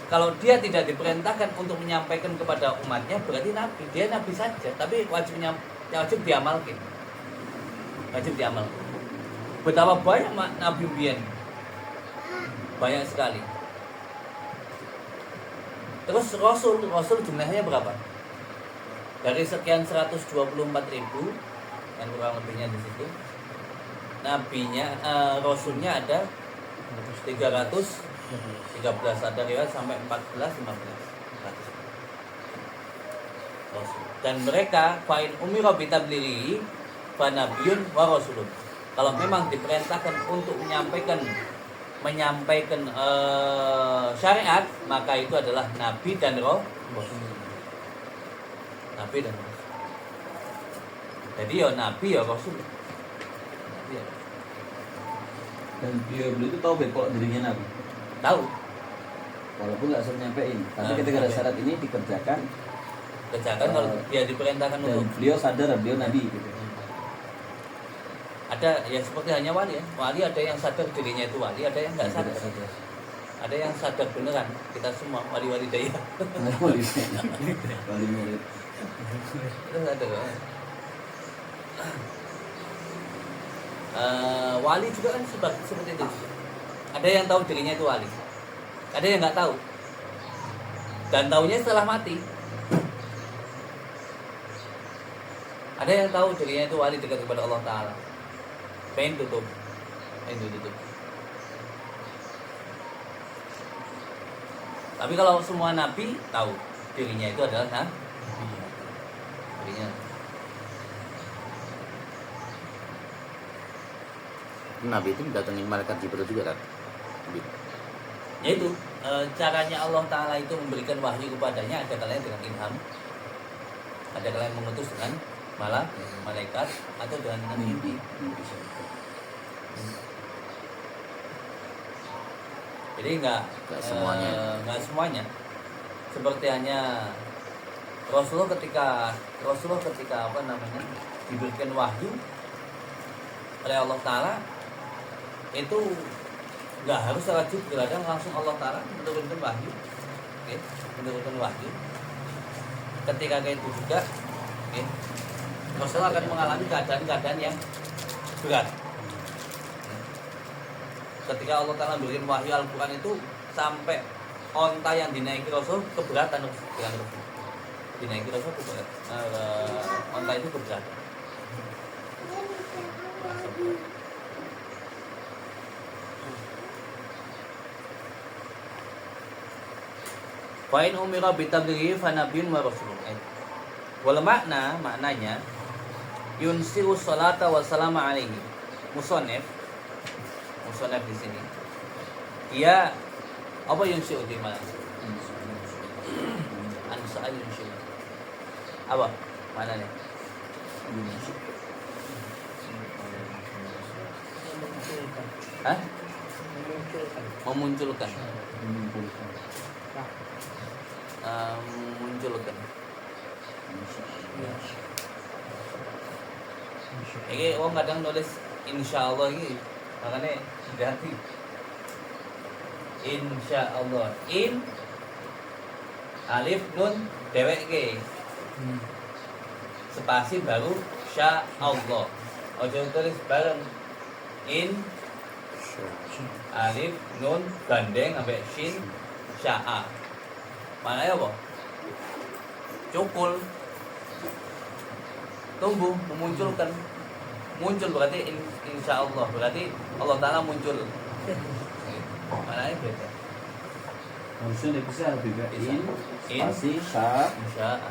Kalau dia tidak diperintahkan untuk menyampaikan kepada umatnya, berarti nabi. Dia nabi saja, tapi wajib diamalkan. Betapa banyak nabi biyen. Banyak sekali. Terus Rasul jumlahnya berapa? Dari sekian 124.000 yang kurang lebihnya di situ, nabinya, Rasulnya ada 313, ada riwayat sampai 14-15 Rasul. Dan mereka fa'in umira bitablighi fa nabiyyun wa rasulun. Kalau memang diperintahkan untuk menyampaikan syariat, maka itu adalah nabi dan rasul. Jadi ya nabi ya rasul. Dan beliau itu tahu kalau dirinya nabi. Tahu. Walaupun nggak suruh nyampein, tapi ketika ada syarat ini dikerjakan. Kalau dia diperintahkan dan untuk. Beliau sadar beliau nabi gitu. Ada ya seperti hanya wali ya. Wali ada yang sadar dirinya itu wali, ada yang nggak sadar. Ada yang sadar beneran. Kita semua wali-wali daya. Wali murid. Kita sadar. Wali juga kan seperti itu juga. Ada yang tahu dirinya itu wali, ada yang nggak tahu, dan taunya setelah mati. Ada yang tahu dirinya itu wali dekat kepada Allah Ta'ala, pengen tutup. Tapi kalau semua nabi tahu dirinya itu adalah dirinya. Nabi itu datangin malaikat Jibril juga kan? Yaitu caranya Allah Ta'ala itu memberikan wahyu kepadanya, ada kalanya dengan ilham, ada kalanya mengutus dengan malaikat, atau dengan mimpi. Jadi enggak semuanya. Seperti hanya Rasulullah ketika diberikan wahyu oleh Allah Ta'ala, itu nggak harus secara Jibril, langsung Allah Ta'ala menurunkan wahyu, menurunkan wahyu. Ketika kayak itu juga, Rasulullah akan mengalami keadaan-keadaan yang berat. Ketika Allah Ta'ala memberikan wahyu Al-Quran itu, sampai onta yang dinaiki Rasul keberatan dengan Rasul. Dinaiki Rasul onta itu keberatan. Fa'in umira bitablighi fa nabiyyun wa rasulun. Wal maknanya yunsiru salata wa salama alaihi. Musannif di sini. Dia apa yunsiru di mana? Ansa'al yunsiru. Apa maknanya? Hah? Memunculkan. Ini orang kadang nulis insyaallah ini, makanya hati. Insyaallah. In alif nun dewek ke. Spasi baru sya Allah. Ojo tulis bareng. In alif nun gandeng sampai shin sya'a. Maknanya apa? Cukul, tumbuh, memunculkan. Muncul berarti insya Allah, berarti Allah Ta'ala muncul. Maknanya beda. Harusnya bisa lebih baik. In spasi sya insya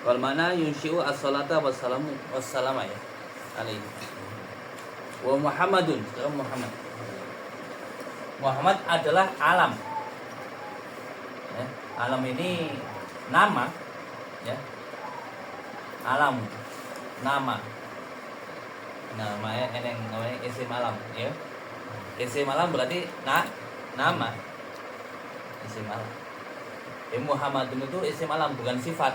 wal mana yunshi'u as-salata wassalamu ya alaihi. Wa Muhammadun, Muhammad adalah alam. Ya, alam ini nama, ya. Alam, nama. Namanya namanya isim alam, ya. Isim alam berarti nama. Isim alam. Muhammadun itu isim alam, bukan sifat,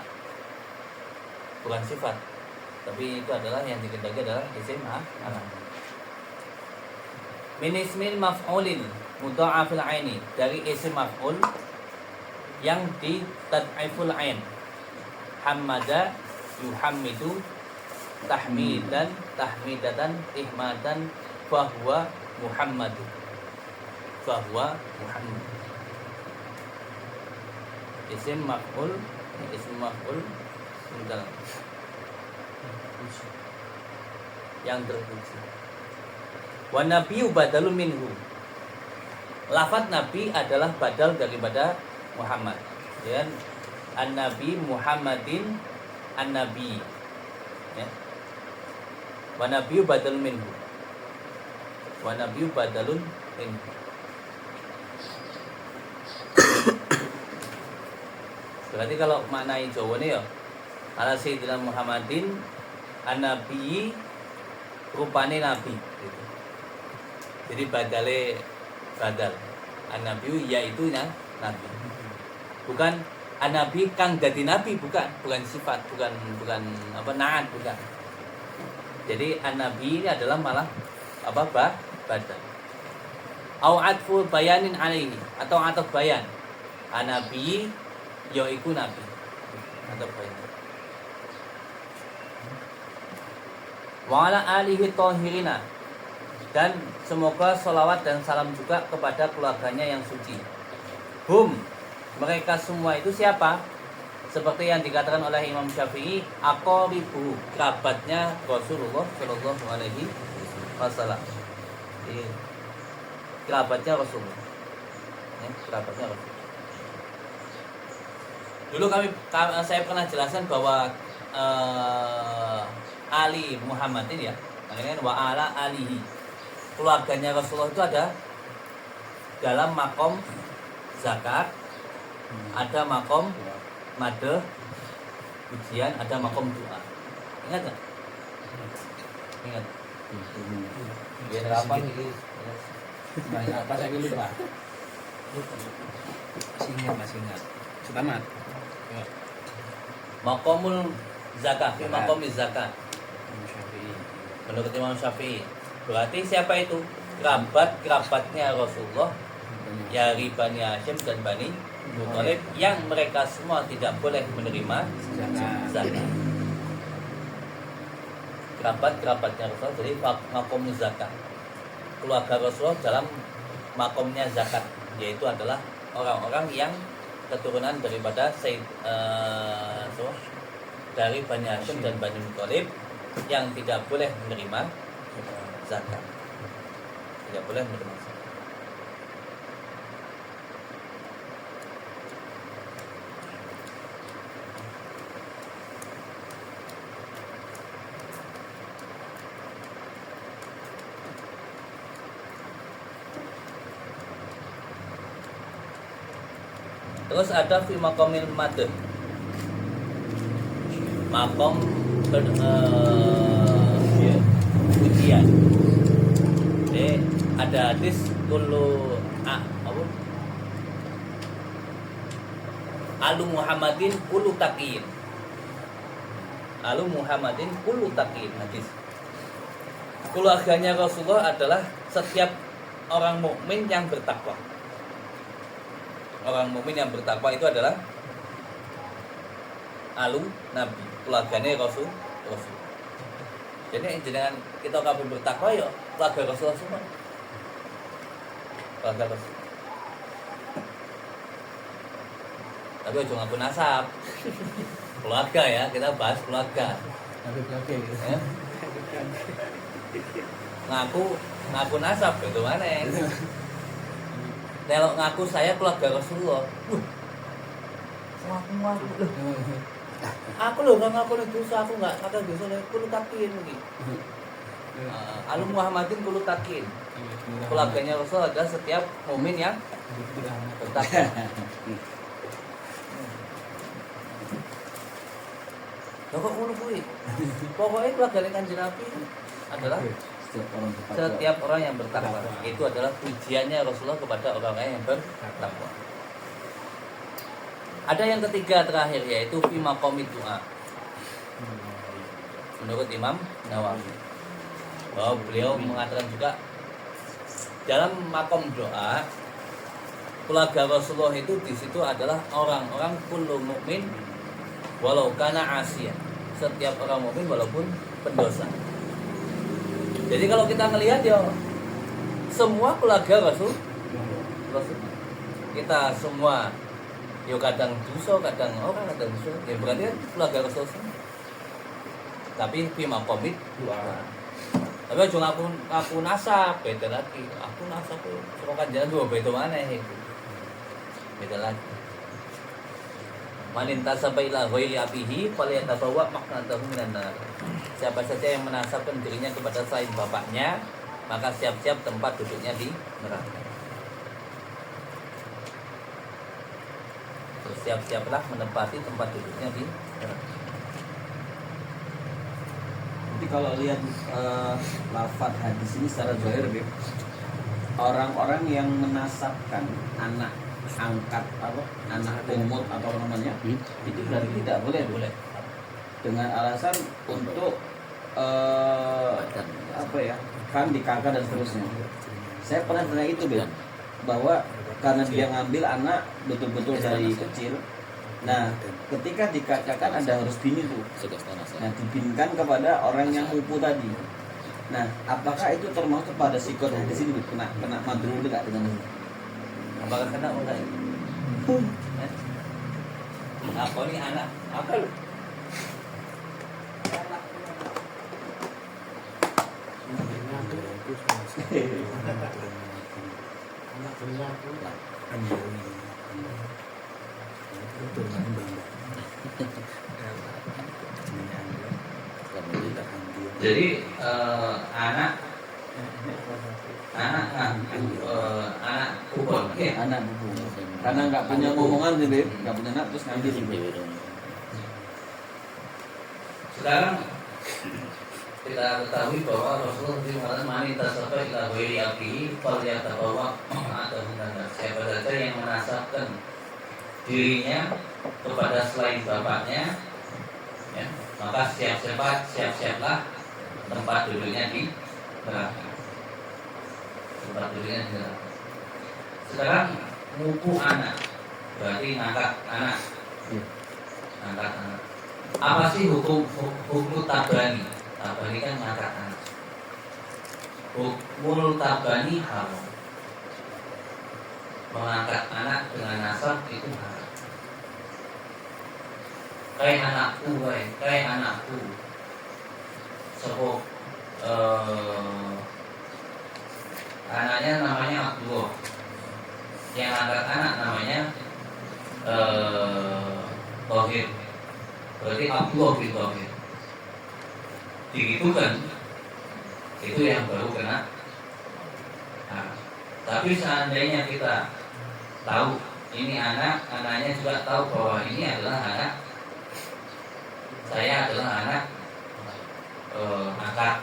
tapi itu adalah yang dikendaki adalah isim alam. Min ismil maf'ulin mudha'afil aini, dari isim maf'ul yang di tad'iful ain. Hamada yuhammidu tahmidan tahmidatan ihmadan fahuwa Muhammadu. Isim maf'ul yang terpuji. Wa nabiyyu badalun minhu. Lafaz nabi adalah badal daripada Muhammad. Dan an-nabi Muhammadin an-nabi. Ya. Wa nabiyyu badalun minhu. Berarti kalau maknai Jawa ini ya, ala sayyidina Muhammadin an-nabi, rupane nabi gitu. Jadi badal An-Nabi yaitu nabi. Bukan An-Nabi kang dadi nabi, bukan sifat, bukan naat, bukan. Jadi An-Nabi ini adalah malah badan. Au atfu bayanin alaihi, atau ataf bayan. An-Nabi yaiku nabi. Ataf bayan. Wa ala alihi thahirina, dan semoga sholawat dan salam juga kepada keluarganya yang suci. Mereka semua itu siapa? Seperti yang dikatakan oleh Imam Syafi'i, aqaribu, kerabatnya Rasulullah Shallallahu Alaihi Wasallam. Kerabatnya Rasulullah. Kerabatnya Rasulullah. Dulu saya pernah jelaskan bahwa Ali Muhammadin ya, makanya wa ala alihi, keluarganya Rasulullah itu ada dalam makom zakat, ada makom madeh, ujian, ada makom doa. Ingat nggak? Ingat. Biar apa nih? Banyak apa saya lupa. Masih ingat. Selamat. Makomul zakat, makomul zakat. Menurut Imam Syafi'i. Berarti siapa itu? Kerabatnya Rasulullah, dari Bani Hashim dan Bani Muthalib, yang mereka semua tidak boleh menerima zakat. Kerabatnya Rasulullah, jadi makom zakat. Keluarga Rasulullah dalam makomnya zakat, yaitu adalah orang-orang yang keturunan daripada dari Bani Hashim dan Bani Muthalib, yang tidak boleh menerima zakat. Tidak boleh menerima zakat. Terus ada fi maqamil madh. Makom ujian. Jadi ada hadis Alu Muhammadin kullu taqin. Alu Muhammadin kullu taqin, hadis. Keluarganya Rasulullah adalah setiap orang mukmin yang bertakwa. Orang mukmin yang bertakwa itu adalah alu Nabi, keluarganya Rasul. Jadi dengan kita kabeh bertakwa ya keluarga Rasulullah semua. Keluarga Rasul. Tapi ojo ngaku nasab. Keluarga ya, kita bahas keluarga. Gitu. Ya? Ngaku nasab itu mana? Kalau ngaku saya keluarga Rasulullah, ngaku loh. Aku loh nggak ngaku dosa, aku nggak kata dosa, aku takin begini. Alu Muhammadin kulo takin. Keluarganya Rasul adalah setiap mukmin yang bertakwa. Loh kok ngono kuwi? Pokoknya keluarga Kanjeng Nabi adalah setiap orang yang bertakwa. Itu adalah pujiannya Rasulullah kepada orang-orang yang bertakwa. Ada yang ketiga terakhir, yaitu fi maqamid du'a. Menurut Imam Nawawi, bahwa beliau mengatakan juga dalam makom doa, keluarga Rasulullah itu di situ adalah orang-orang kullu mukmin walau kana asiya. Setiap orang mukmin walaupun pendosa. Jadi kalau kita ngelihat ya semua keluarga Rasul, kita semua yo kadang dosa, kadang orang, kadang dosa. Ya berarti kan keluarga Rasul semua. Tapi fi maqamid doa. Tapi aja ngaku nasab, beda lagi. Aku nasab kok semoga jalan dua beda mana itu. Beda lagi. Manin tasaba ila ghairi abihi falyatabawwa maq'adahu minan nar. Siapa saja yang menasabkan dirinya kepada selain bapaknya, maka siap-siap tempat duduknya di neraka. Siap-siaplah menempati tempat duduknya di neraka. Jadi kalau lihat lafaz hadis ini secara zahir, Bib, orang-orang yang menasabkan anak angkat apa anak umut atau namanya itu berarti tidak boleh dengan alasan untuk apa ya kan di kakak dan seterusnya. Saya pernah tanya itu bahwa karena dia ngambil anak betul-betul dari kecil. Nah, ketika dikatakan ada harus bini tuh. Nah, dibinkan kepada orang yang mupu tadi. Nah, apakah itu termasuk pada sikot di sini kena madrul enggak dengan ini? Apakah kena mulai? Apa ini anak? Apa lu? Jadi anak kupon, anak buku. Karena nggak punya ngomongan sih, Beb. Nggak punya anak terus ngambil. Sekarang kita ketahui bahwa Rasulullah mengatakan mani tasabba ila ghairi abihi falyatabawa ma'atahu minan. Siapa saja yang menasabkan dirinya kepada selain bapaknya, ya, maka siap-siaplah tempat duduknya di neraka. Tempat duduknya di neraka. Sekarang mupu anak berarti ngangkat anak. Ngangkat anak. Apa sih hukum tabani? Tabani kan ngangkat anak. Hukum tabani haram. Mengangkat anak dengan nasab itu haram. Kayak anakku. Sebab anaknya namanya Abdullah. Yang angkat anak namanya Tohir. Berarti Abdullah bin Tohir. Digitukan, itu yang baru kena. Nah, tapi seandainya kita tahu ini anaknya juga tahu bahwa ini adalah anak saya, adalah anak angkat.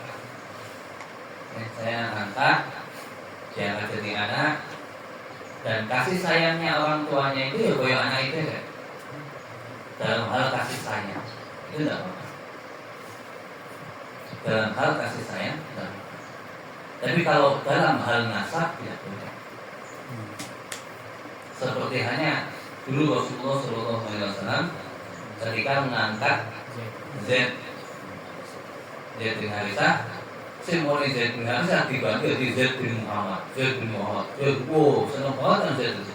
Saya angkat, dia akan jadi anak, dan kasih sayangnya orang tuanya itu ya kayak anak itu kan. Dalam hal kasih sayang itu tidak apa-apa. Dalam hal kasih sayang tidak apa-apa. Tapi kalau dalam hal nasab tidak boleh. Seperti hanya dulu Rasulullah SAW ketika mengangkat Zaid bin Harithah, semua Zaid bin Harithah diganti jadi Zaid bin Muhammad. Wow, senang banget kan Zaid itu.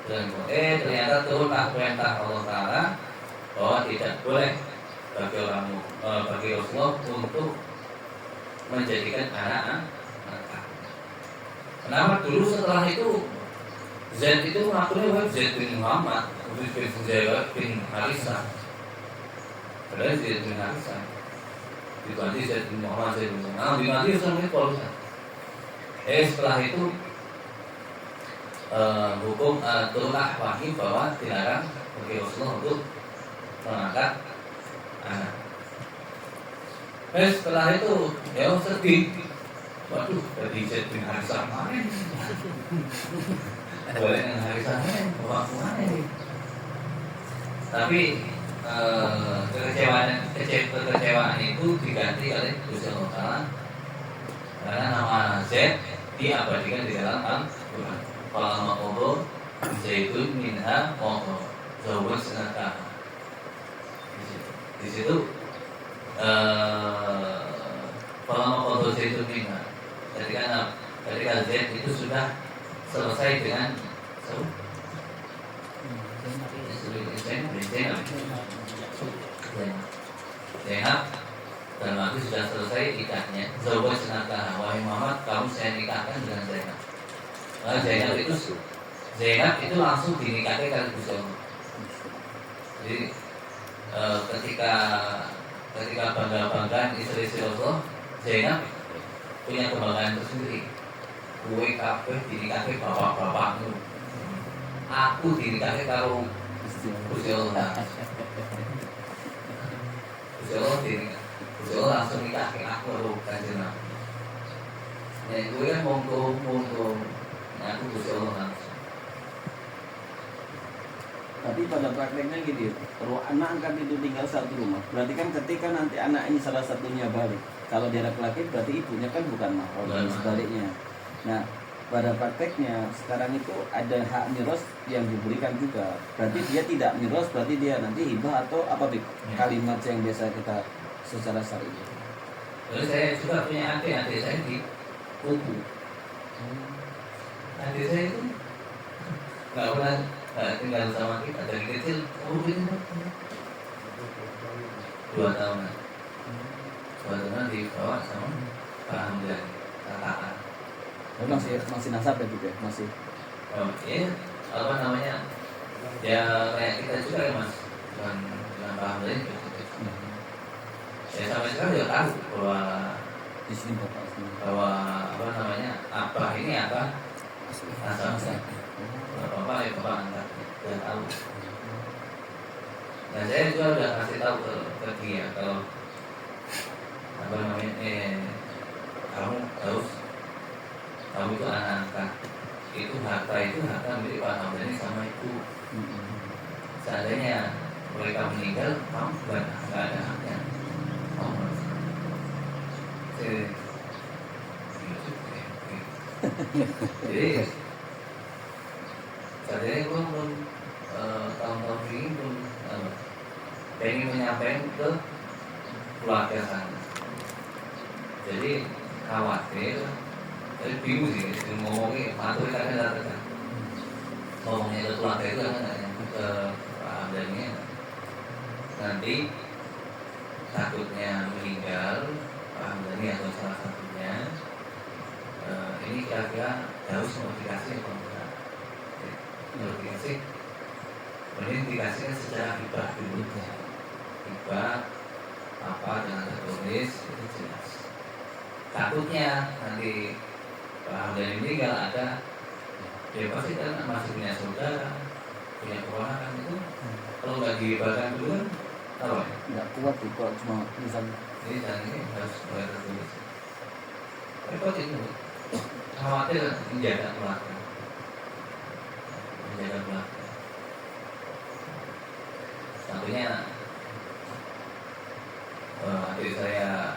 Dan ternyata turunlah perintah Allah Taala bahwa tidak boleh bagi Rasulullah untuk menjadikan anak angkat. Kenapa dulu setelah itu Zaid itu mengakunya Zaid bin Muhammad, bin Zaid bin Harithah. Padahal Zaid bin Harithah diganti Zaid bin Muhammad, diganti sama itu. Setelah itu hukum turunlah wahyu bahwa dilarang bagi Rasulullah untuk mengangkat anak. Setelah itu ya sedih. Waduh, jadi Zaid bin Harithah mana? Boleh yang Harithah bawa kemana nih? Tapi kekecewaan itu diganti oleh Gusti Allah Taala karena nama Zaid diabadikan di dalam Al-Quran. Kalau makobo Zaidun minha moho zawun senaka. Di situ kalau makobo Zaidun minha, ketika Zaid itu sudah selesai dengan Zainab dan waktu sudah selesai nikahnya. Zawun senaka, wahai Muhammad, kamu saya nikahkan dengan Zainab. Nah, Zainab itu langsung dinikahi kali Gusti Allah. Jadi ketika bangga-banggaan istri Rasulullah, Zainab punya kebanggaan tersendiri. Kue kabeh dinikahi bapak-bapakmu. Aku dinikahi karo Gusti Allah. Gusti Allah langsung nikahi aku karo Kanjeng Nabi. Ya gue kan mau aku Gusti Allah langsung. Tapi pada prakteknya gitu, kalau anak angkat itu tinggal satu rumah, berarti kan ketika nanti anak ini salah satunya balik, kalau dia laki-laki berarti ibunya kan bukan mahram dan sebaliknya. Nah, pada prakteknya sekarang itu ada hak miras yang diberikan juga. Berarti dia tidak miras, berarti dia nanti hibah atau apa Bik? Kalimat yang biasa kita secara syar'i. Terus saya juga punya adik saya di Kubu. Adik saya itu nggak pernah tinggal sama kita dari kecil. Ini 2 tahun. 2 tahun dibawa sama Pak Hamdan, kakak. Masih nasab ya gitu ya, masih. Oh iya, apa namanya? Ya kayak kita juga ya Mas, bukan Pak Hamdan itu. Ya sampai sekarang juga tahu bahwa Di sini bapak sini. bahwa apa namanya apa ini apa nasabnya. Bapak ya bapak angkat udah tahu. Nah saya juga udah kasih tahu ke dia kalau apa namanya kamu harus kamu itu anak angkat itu harta milik Pak Hamdani sama ibu. Seandainya mereka meninggal kamu nggak ada haknya. Kamu harus jadi seandainya gue belum tahun-tahun ini belum pengen menyampaikan ke keluarga sana. Jadi khawatir, jadi bingung sih ngomongnya patuh kadang-kadang ngomongnya ke keluarga itu kan ke Pak Hamdani nanti takutnya meninggal Pak Hamdani atau salah satunya ini kira-kira harus modifikasi atau enggak modifikasi mending dikasihkan secara hibah dulu hibah apa dengan tertulis itu jelas takutnya nanti Pak Hamdani meninggal ada dia pasti kan masih punya saudara punya keponakan itu kalau nggak dihibahkan dulu kan tahu ya Nggak kuat tuh kalau cuma misalnya. jadi dan ini harus mulai tertulis repot itu khawatir menjaga keluarga satunya adik saya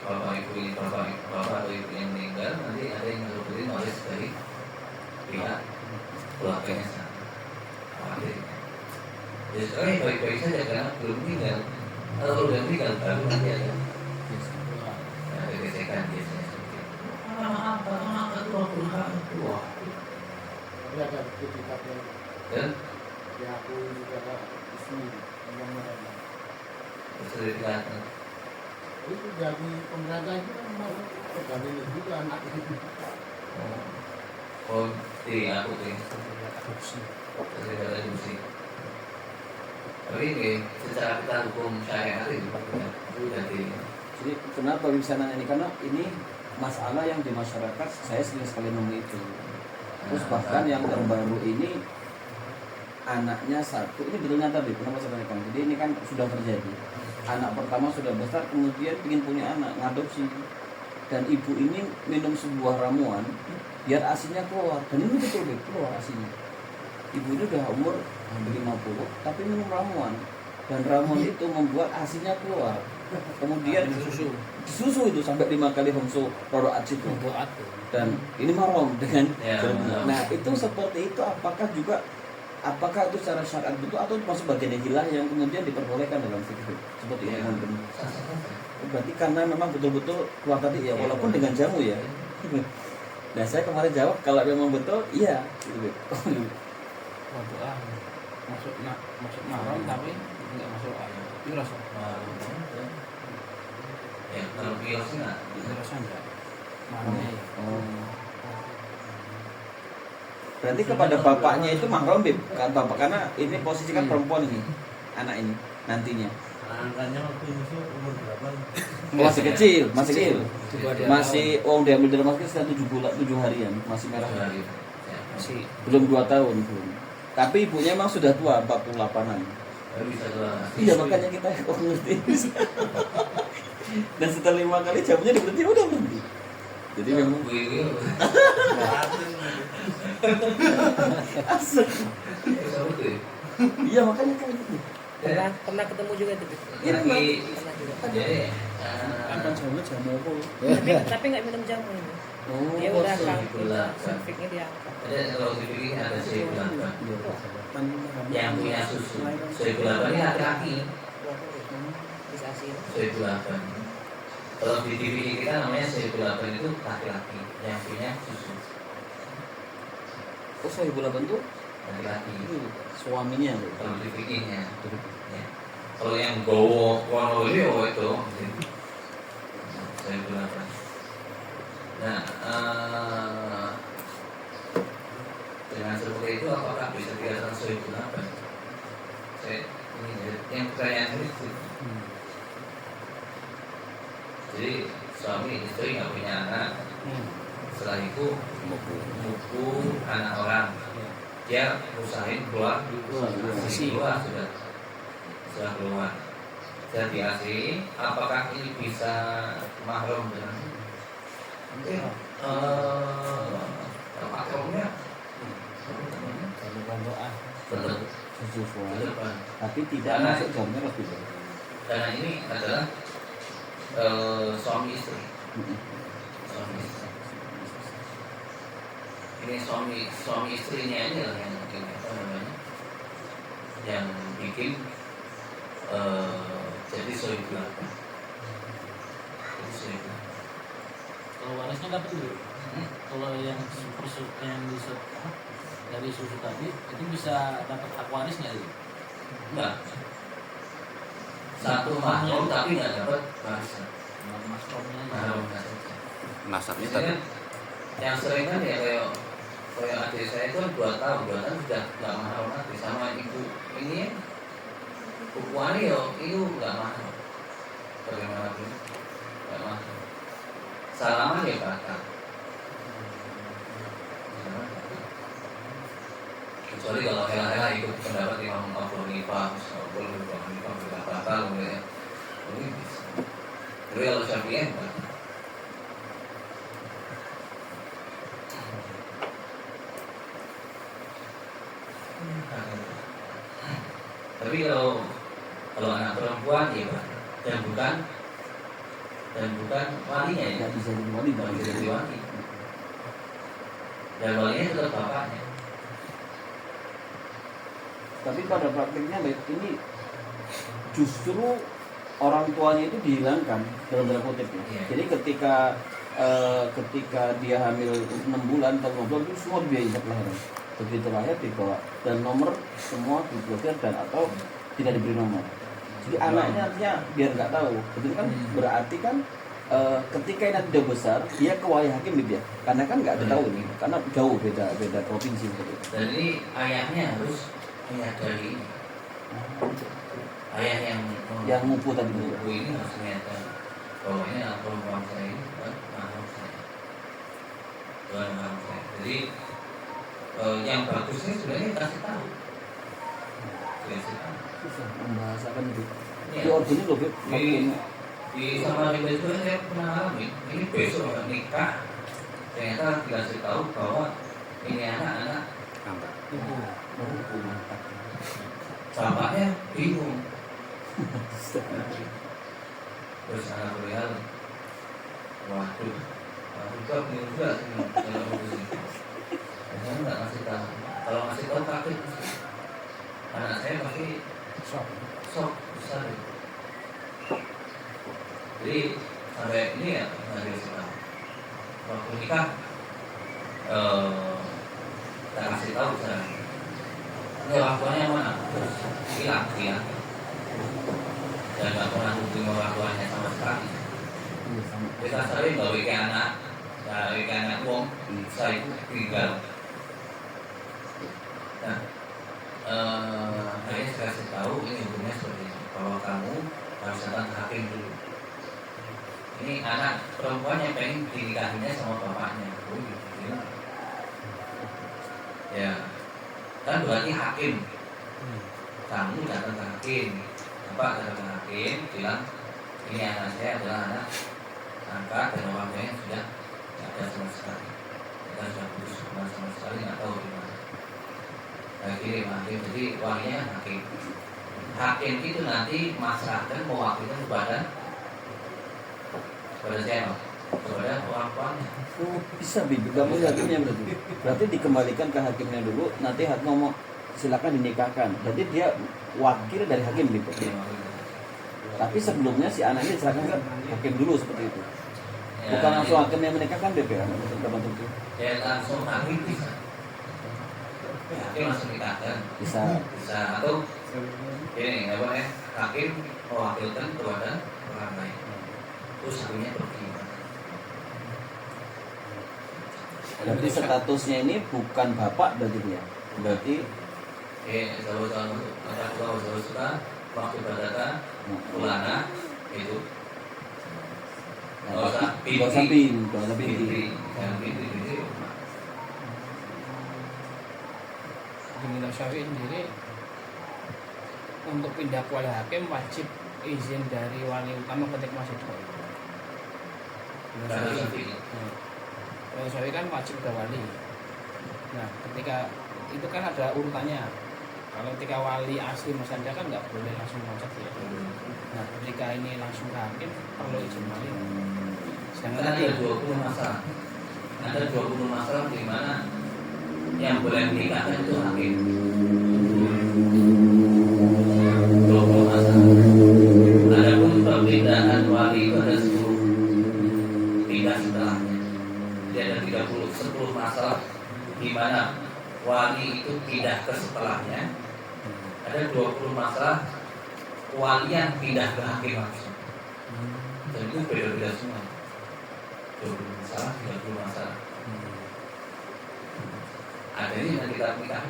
bapak atau ibu yang meninggal nanti ada yang ngeluburin waris dari pihak keluarganya sana khawatir jadi sekarang baik-baik saja karena belum meninggal kalau udah meninggal baru nanti ada gesekan biasanya wah Tapi ada sertifikat yang dan diakui juga resmi yang mereka. sertifikat Itu jadi pemerintah itu kan masuk pegawai negeri juga anak itu. oh di aku sih sertifikat adopsi tapi ini secara kita hukum syariat itu sudah di Jadi kenapa bisa nanya ini? Karena ini masalah yang di masyarakat saya sering sekali nemu itu. Terus bahkan yang terbaru ini anaknya satu, ini betul nyata deh, kenapa saya tanyakan? Jadi ini kan sudah terjadi. Anak pertama sudah besar, kemudian ingin punya anak, ngadopsi. Dan ibu ini minum sebuah ramuan biar asinya keluar. Dan ini betul deh, keluar asinya. Ibu ini udah umur hampir 50, tapi minum ramuan. Dan ramuan itu membuat asinya keluar. Kemudian susu itu sampai 5 kali homsu rodoat itu. Dan ini marom dengan nah itu seperti itu apakah itu secara syariat betul atau masuk bagian hilah yang kemudian diperbolehkan dalam fikih seperti itu berarti karena memang betul-betul keluar tadi ya walaupun dengan jamu ya. Nah saya kemarin jawab kalau memang betul iya gitu. Masuk malam tapi nggak masuk air. Itu rasa ya kalau kiosnya rasa enggak. Berarti kepada bapaknya itu mahram Bib kan bapak karena ini posisi kan perempuan ini anak ini nantinya Angkanya waktu itu umur berapa? masih kecil masih diambil dari masjid sekitar 7 harian masih merah masih belum 2 tahun belum tapi ibunya memang sudah tua 48an bisa doang iya makanya kita ngerti dan setelah 5 kali jamunya berhenti udah berhenti Jadi memang asik. Iya makanya kayak gitu. Pernah ketemu juga tuh. Iya memang. Pernah juga. Jadi Akan jamu jamu apa? Tapi nggak minum jamu ini. Oh, Dia udah kosong angkat, gula. sunfiknya dia angkat. ada kalau di ada C8 Kan yang punya susu. C8 ini laki-laki. Bisa sih. C8. Kalau di TV kita namanya C8 itu laki-laki yang punya susu. Oh, saya bola bentuk Laki-laki. suaminya loh. Kalau di TV-nya. Ya. Kalau yang gowo Wonosobo itu C8. Nah, dengan seperti itu apakah bisa dikatakan C8? Ini yang pertanyaan saya itu. Jadi suami istri nggak punya anak, setelah itu buku anak orang, dia usahain keluar, keluar sudah keluar, jadi ASI, apakah ini bisa mahram dengan? Mungkin mahramnya tetap Sesuai. Tapi tidak Karena- masuk jamnya lebih baik. karena ini adalah suami istri. Suami istri. Ini suami istrinya ini lah yang bikin apa namanya, yang bikin jadi sohibul. Jadi sohibul. Kalau warisnya dapat dulu. Kalau yang dari susu tadi itu bisa dapat hak warisnya gitu. Enggak. Satu mahram tapi nggak dapat warisan. Masromnya Mahramnya. Nasabnya Misalnya, tetap yang sering kan ya kayak adik saya itu kan 2 tahun sudah nggak mahram lagi sama ibu ini, buku wali yo itu nggak mahram. Bagaimana pun nggak mahram. Salaman ya batal. Kecuali kalau hela-hela ikut pendapat Imam Abu Hanifah, tidak batal ya. Ini bisa. Tapi kalau Syafi'i enggak. Tapi kalau anak perempuan ya Pak, dan bukan walinya ya, Nggak bisa jadi wali nggak bagi bisa jadi wali. Dan walinya tetap bapaknya. Tapi pada praktiknya baik ini justru orang tuanya itu dihilangkan dalam tanda kutip ya. Iya. Jadi ketika dia hamil 6 bulan atau 5 bulan itu semua dibiayai sampai lahir. Begitu lahir dibawa dan nomor semua diblokir dan atau tidak diberi nomor. Jadi anaknya artinya biar nggak tahu. Betul kan? Berarti kan ketika ini sudah besar dia ke wali hakim gitu ya. Karena kan nggak ada tahu ini karena jauh beda provinsi gitu. Dan ini ayahnya harus menyadari ini. Ayah Yang ngupu tadi itu. buku ini harus menyadari bahwa ini anak perempuan saya ini bukan mahram saya. Bukan mahram saya. Jadi yang bagusnya sebenarnya kasih tahu. Kasih tahu. Susah membahasakan itu. Iya. Di organ loh, Beb. Di sama di itu saya pernah alami. Ini besok nikah, ternyata dikasih tahu bahwa ini anak-anak angkat. bapaknya bingung. Terus anak beliau, waduh, juga bingung juga sih kalau ngurusin. Saya nggak ngasih tahu. Kalau ngasih tahu kaget, anak saya pasti shock besar. Jadi sampai ini ya nggak dikasih tahu. Waktu nikah, kita kasih tahu saya. Ini orang tuanya mana? Terus hilang. Dan nggak pernah hubungi orang tuanya sama sekali. Kita sering nggak bikin anak wong, saya itu tinggal. Nah, saya kasih tahu ini hukumnya seperti ini, bahwa kamu harus datang ke hakim dulu. Ini anak perempuan yang pengen dinikahinya sama bapaknya. Oh, gitu. Ya, kan berarti hakim. Kamu datang ke hakim, bapak datang ke hakim, bilang ini anak saya adalah anak angkat dan orang tuanya sudah nggak ada sama sekali. Kita sudah putus hubungan sama sekali, nggak tahu di mana. Nah, gini hakim, jadi walinya hakim. Hakim itu nanti masyarakat mewakilkan kepada siapa? Kepada orang tuanya. Oh, bisa Bibi, kamu hakimnya berarti dikembalikan ke hakimnya dulu, nanti hakim ngomong silakan dinikahkan. Berarti dia wakil dari hakim gitu. Tapi sebelumnya si anaknya silakan ke hakim dulu seperti itu. Ya, Bukan langsung hakim yang menikahkan Bibi ya, tentu. Ya langsung hakim bisa. Hakim langsung nikahkan. Bisa. Atau ini nggak boleh hakim mewakilkan kepada orang lain. Terus hakimnya pergi. Berarti statusnya ini bukan bapak berarti dia. Berarti Zawaj suka waktu berdata ulana itu nggak usah binti. Di Imam Syafi'i sendiri untuk pindah ke wali hakim wajib izin dari wali utama ketika masih tua. Wali Syafi'i kan wajib ke wali. Nah, ketika itu kan ada urutannya. Kalau ketika wali asli Masanda kan nggak boleh langsung loncat ya. Nah, ketika ini langsung ke hakim perlu izin wali. Sedangkan Ada 20 masalah. Ada 20 masalah di mana yang boleh menikahkan itu hakim. 20 masalah. Adapun perbedaan wali itu ada 10 pindah setelahnya. Jadi ada 10 masalah di mana wali itu pindah ke setelahnya. Ada 20 masalah wali yang pindah ke hakim langsung. Dan itu beda-beda semua. 20 masalah, 30 masalah. Ada ini yang kita nikah.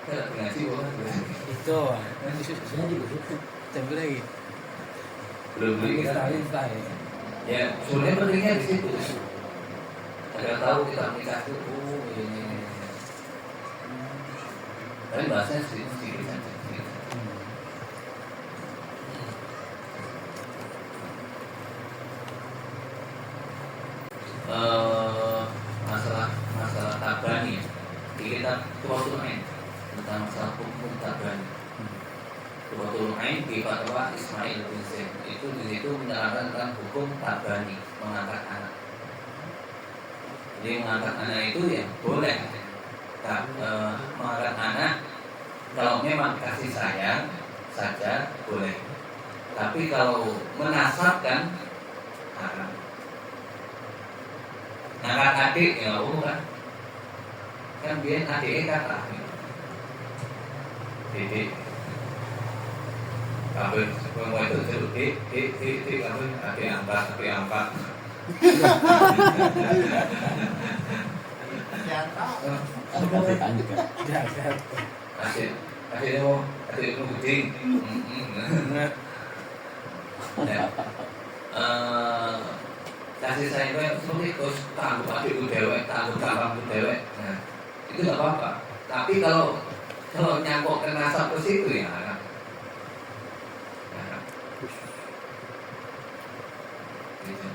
Kita ngaji boleh. itu jam lagi. Belum kita. Kita Ya, sebenarnya pentingnya di situ. Agar tahu kita nikah itu ini. Tapi bahasanya sedikit saja. Masalah tabani. Di kitab Tuwatul Ain tentang masalah hukum tabani. Tuwatul Ain di fatwa Ismail bin Zaid itu di situ menerangkan tentang hukum tabani, mengangkat anak. Jadi mengangkat anak itu ya boleh. Mengangkat anak kalau memang kasih sayang saja boleh. Tapi kalau menasabkan haram. Ngangkat adik ya kan. Kan biar adiknya kata Dede kabel semua itu jeruk Dede kabel adik angkat adik putih kasih saya seperti terus tangguh adikku dewek, tangguh kakakku dewek. Nah, itu nggak apa-apa. Tapi kalau nyangkut ke nasab ke situ ya haram. Gitu.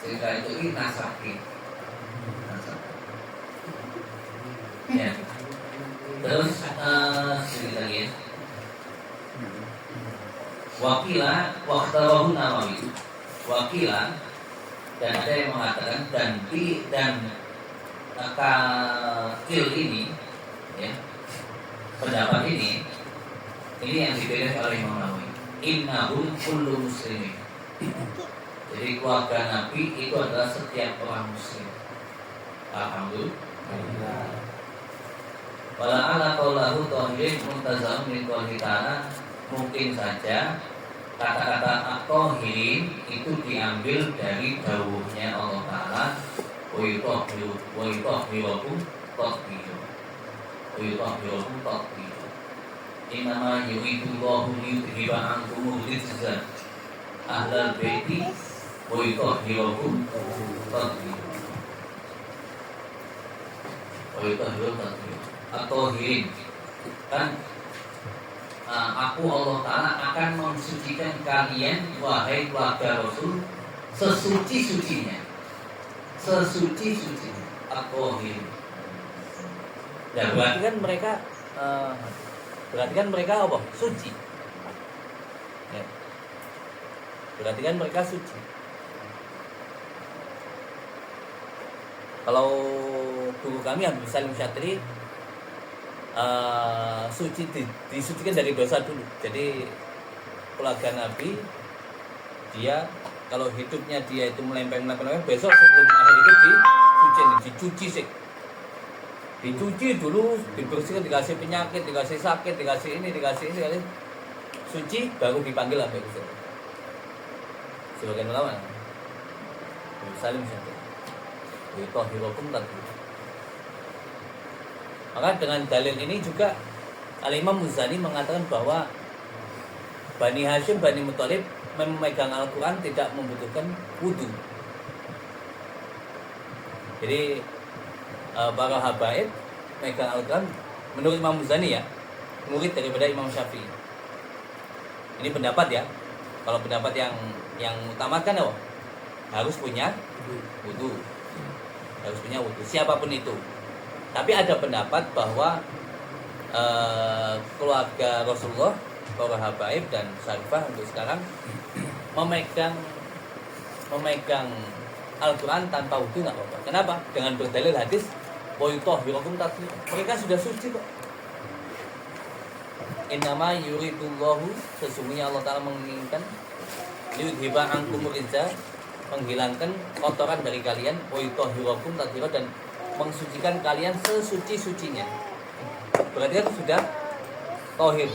Sehingga itu ini nasab. Ya. Terus sedikit lagi ya. Wakila waktawahu Nawawi. Wakila dan ada yang mengatakan dan kakil ini ya, pendapat ini yang dipilih oleh Imam Nawawi. Innahum kullu muslimin. Jadi keluarga Nabi itu adalah setiap orang muslim. Alhamdulillah. Wala ala qaulahu tahirin muntazam min qouli ta'ala. Mungkin saja kata-kata at-tahirin itu diambil dari dawuhnya Allah Ta'ala wa yutahhirukum tathhira. Innama yuridullahu liyudhhiba ankum rijza ahlal baiti wa yutahhirukum tathhira. At-tahirin kan aku Allah Ta'ala akan mensucikan kalian wahai keluarga Rasul sesuci-sucinya. Sesuci-sucinya. At-Tahir. Ya, berarti kan mereka apa? Suci. Ya. Berarti kan mereka suci. Kalau guru kami Habib Salim Syatri suci disucikan dari dosa dulu. Jadi keluarga Nabi dia kalau hidupnya dia itu melempeng besok sebelum akhir hidup dicuci sih. Dicuci dulu, dibersihkan, dikasih penyakit, dikasih sakit, dikasih ini, dikasih suci, baru dipanggil apa itu. Sebagian ulama Salim Syatri itu hirokum tadi. Maka dengan dalil ini juga Al-Imam Muzani mengatakan bahwa Bani Hashim, Bani Muthalib memegang Al-Quran tidak membutuhkan wudu. Jadi para habaib megang Al-Quran menurut Imam Muzani ya, murid daripada Imam Syafi'i. Ini pendapat ya. Kalau pendapat yang utamakan apa? Harus punya wudu. Harus punya wudu, siapapun itu. Tapi ada pendapat bahwa keluarga Rasulullah, para habaib dan syarifah untuk sekarang memegang Al-Quran tanpa wudu nggak apa-apa. Kenapa? Dengan berdalil hadis mereka sudah suci kok. Innama yuridullahu, sesungguhnya Allah Ta'ala menginginkan liyudhiba ankumur rijza, menghilangkan kotoran dari kalian, dan mensucikan kalian sesuci-sucinya. Berarti kan sudah tauhid.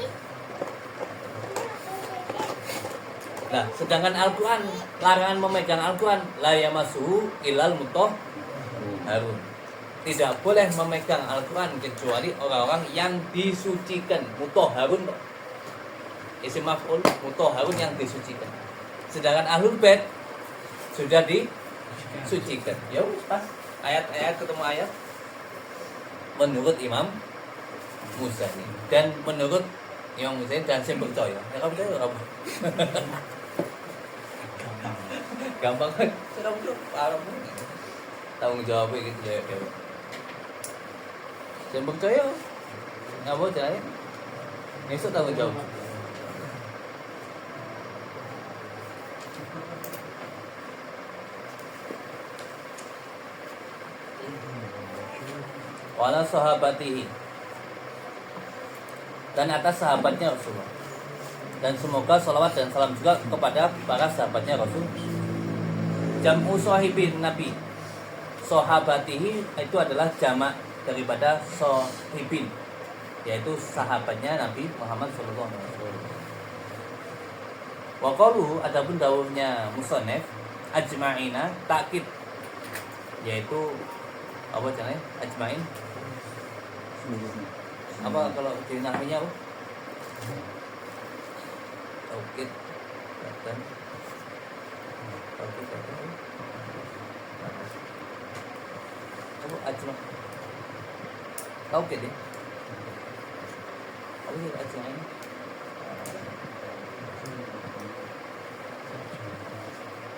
Nah, sedangkan Al-Quran, larangan memegang Al-Quran, la yamassuhu illal mutahharun. Tidak boleh memegang Al-Quran kecuali orang-orang yang disucikan. Mutahharun, isim maf'ul, mutahharun yang disucikan. Sedangkan Ahlul Bait sudah disucikan. Ya pas ayat-ayat ketemu ayat menurut Imam Muzani dan menurut Imam Muzani dan saya percaya. Ya kamu percaya apa? Gampang kan? Saya percaya. Tanggung jawabnya gitu ya. Saya percaya. Nggak mau percaya. Besok tanggung jawab. Wala sahabatihi, dan atas sahabatnya Rasulullah. Dan semoga salawat dan salam juga kepada para sahabatnya Rasul. Jam'u sahibin Nabi, sahabatihi itu adalah jamak daripada sahibin, yaitu sahabatnya Nabi Muhammad SAW. Wa qaluhu, adapun dawuhnya musannif ajma'ina takkid, yaitu apa caranya ajma'in? Apa kalau di nahwinya apa? Taukid dan taukid apa ajma'? Taukid ya? Apa sih ajma'in?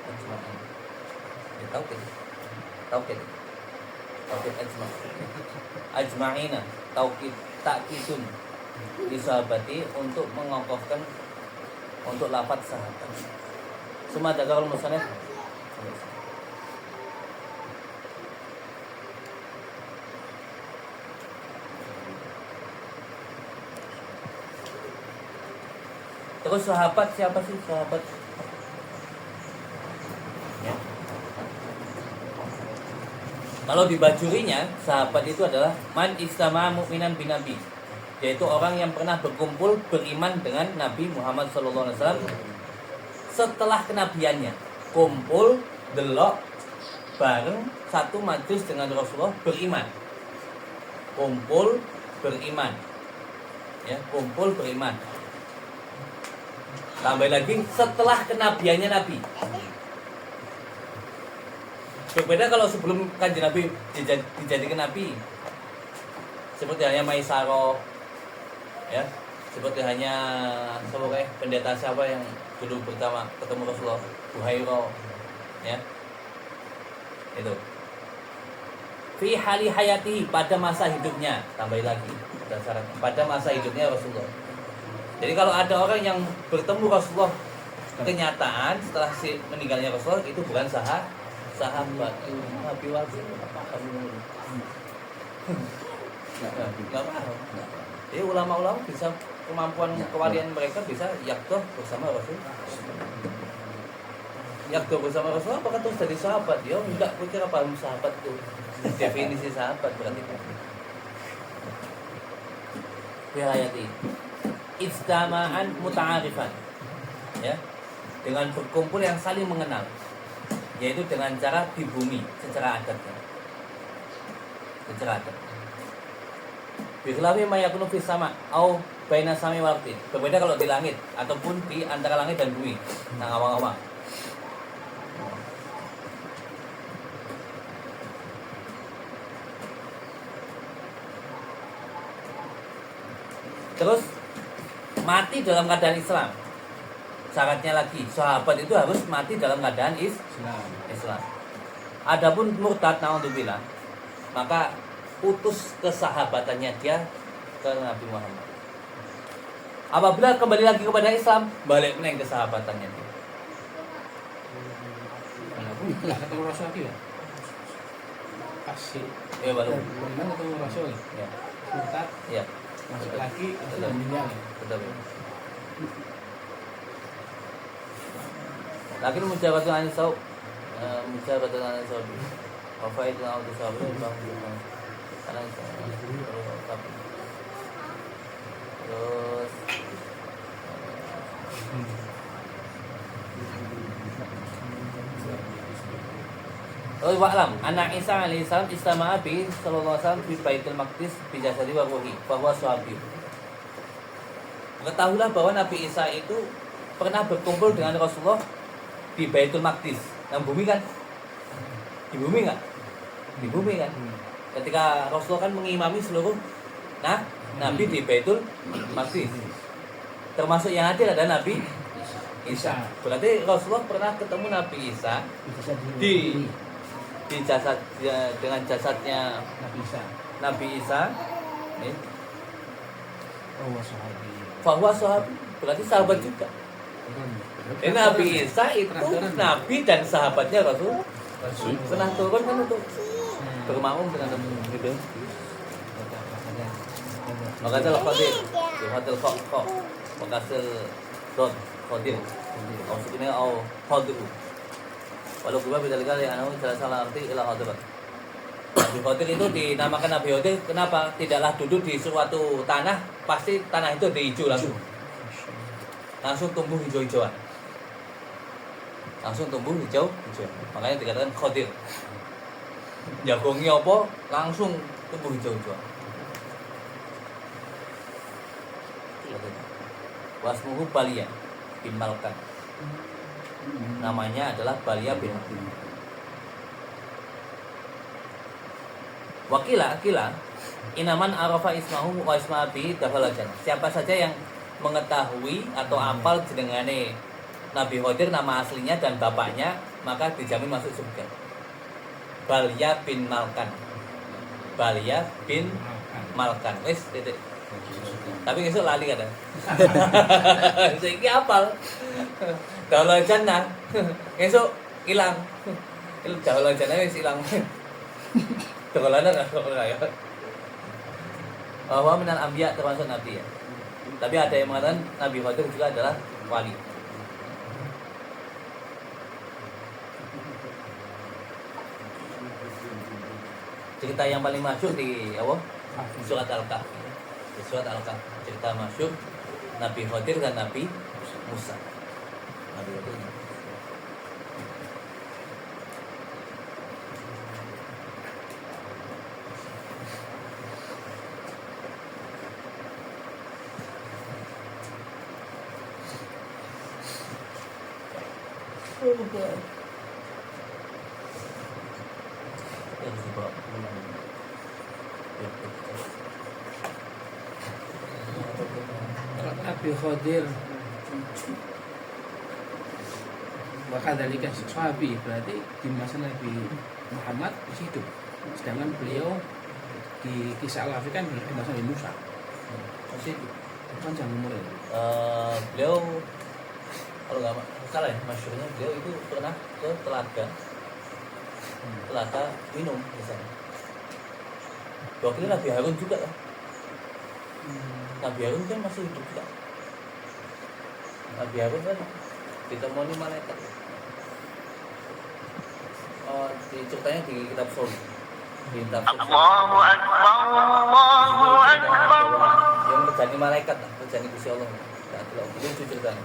Ajma'in. Ya, taukid. Taukid ajma'. Ajma'ina taukid takkidun disahabati untuk mengokohkan untuk lafaz sahabat. Summa dzakara musannif. Terus sahabat siapa sih sahabat? Ya. Kalau di bajurinya, sahabat itu adalah man istama'a mu'minan bin nabi, yaitu orang yang pernah berkumpul beriman dengan Nabi Muhammad SAW setelah kenabiannya, kumpul delok bareng satu majlis dengan Rasulullah, beriman, kumpul beriman, ya, kumpul beriman. Tambah lagi setelah kenabiannya Nabi. Berbeda kalau sebelum kanjeng Nabi dijadikan Nabi, seperti halnya Maisarah, ya, Seperti hanya sebagai pendeta siapa yang dulu pertama ketemu Rasulullah, Buhairo, ya, itu. Fi hali hayati, pada masa hidupnya, tambah lagi pada masa hidupnya Rasulullah. Jadi kalau ada orang yang bertemu Rasulullah kenyataan setelah meninggalnya Rasulullah, itu bukan sahabat. Nabi wajib apa kamu? Nggak paham. Jadi ulama-ulama bisa kemampuan kewalian mereka bisa yakdoh bersama Rasul. Yakdoh bersama Rasul apakah terus jadi sahabat? Ya enggak, kira paham sahabat itu. Definisi sahabat berarti. Bihayati istama'an muta'arifan, ya, dengan berkumpul yang saling mengenal, yaitu dengan cara di bumi secara adatnya, secara adat. Bikhlafi ma yakunu fis sama au baina sami wal ardi. Berbeda kalau di langit ataupun di antara langit dan bumi. Nah, awang-awang. Terus mati dalam keadaan Islam. Syaratnya lagi, sahabat itu harus mati dalam keadaan Islam. Adapun murtad, naudzubillah, maka putus kesahabatannya dia ke Nabi Muhammad. Apabila kembali lagi kepada Islam, balik meneng kesahabatannya dia. Walaupun nggak ketemu Rasul lagi ya. Pasti. Ya baru. Memang ketemu Rasul. Ya. Murtad. Ya. Masuk lagi Betul. dan meninggal. Betul. Lakin mujabatun anisau, mujabatun anisau. Apa itu yang harus disabri? Karena terus wa'lam anna Isa alaihi salam istama'a bi sallallahu alaihi wasallam fi Baitul Maqdis bi jasadi wa ruhi fa huwa sahabi. Ketahuilah bahwa Nabi Isa itu pernah berkumpul dengan Rasulullah di Baitul Maqdis. Yang bumi kan? Di bumi enggak? Di bumi kan? Ketika Rasulullah kan mengimami seluruh Nabi di Baitul Maqdis. Termasuk yang hadir ada Nabi Isa. Berarti Rasulullah pernah ketemu Nabi Isa di jasad dengan jasadnya Nabi Isa. Bahwa sahabat berarti sahabat juga. Nabi Isa itu Nabi dan sahabatnya Rasul. Pernah turun kan untuk bermakmum dengan Nabi gitu. Maka adalah Qadir, Yuhatil Kho, Makasil Dot, Qadir. Maksudnya Qadir. Walau juga beda kali anu salah arti ilah hadirat. Nabi Qadir itu dinamakan Nabi Qadir kenapa? Tidaklah duduk di suatu tanah, pasti tanah itu hijau langsung tumbuh hijau-hijauan. Langsung tumbuh hijau. Makanya dikatakan Qadir. Jagongnya apa? Langsung tumbuh hijau-hijauan. Wasmuhu Balia bin Malkan. Namanya adalah Balia bin Wakila inaman arafa ismahu wa isma abi dakhala jannah. Siapa saja yang mengetahui atau apal jenengane Nabi Qadir, nama aslinya dan bapaknya, maka dijamin masuk surga. Balia bin Malkan. Balia bin Malkan. Wes titik. Tapi besok lali kadang. Saiki apal. Dakhala jannah. Besok hilang. Dakhala jannah wis hilang. Dakhala ya. Bahwa minal anbiya termasuk nabi ya. Tapi ada yang mengatakan Nabi Qadir juga adalah wali. Cerita yang paling masyhur di surat Al-Kahfi. Di surat Al-Kahfi cerita masyhur Nabi Qadir dan Nabi Musa. Nabi Qadir. Nabi Khadir wakadhalika sahabi, berarti di masa Nabi Muhammad masih hidup, sedangkan beliau di kisah Al-Kahfi kan di masa Nabi Musa masih hidup, panjang umurnya. Beliau kalau nggak salah ya, masyhurnya beliau itu pernah ke telaga minum misalnya. Wakilnya Nabi Harun juga kan. Nabi Harun kan masih hidup juga. Nabi Harun kan ditemani malaikat. Ceritanya di kitab Sahih. Di kitab Allahu Akbar, Allahu Akbar. Yang terjadi malaikat, terjadi Gusti Allah. Itu ceritanya.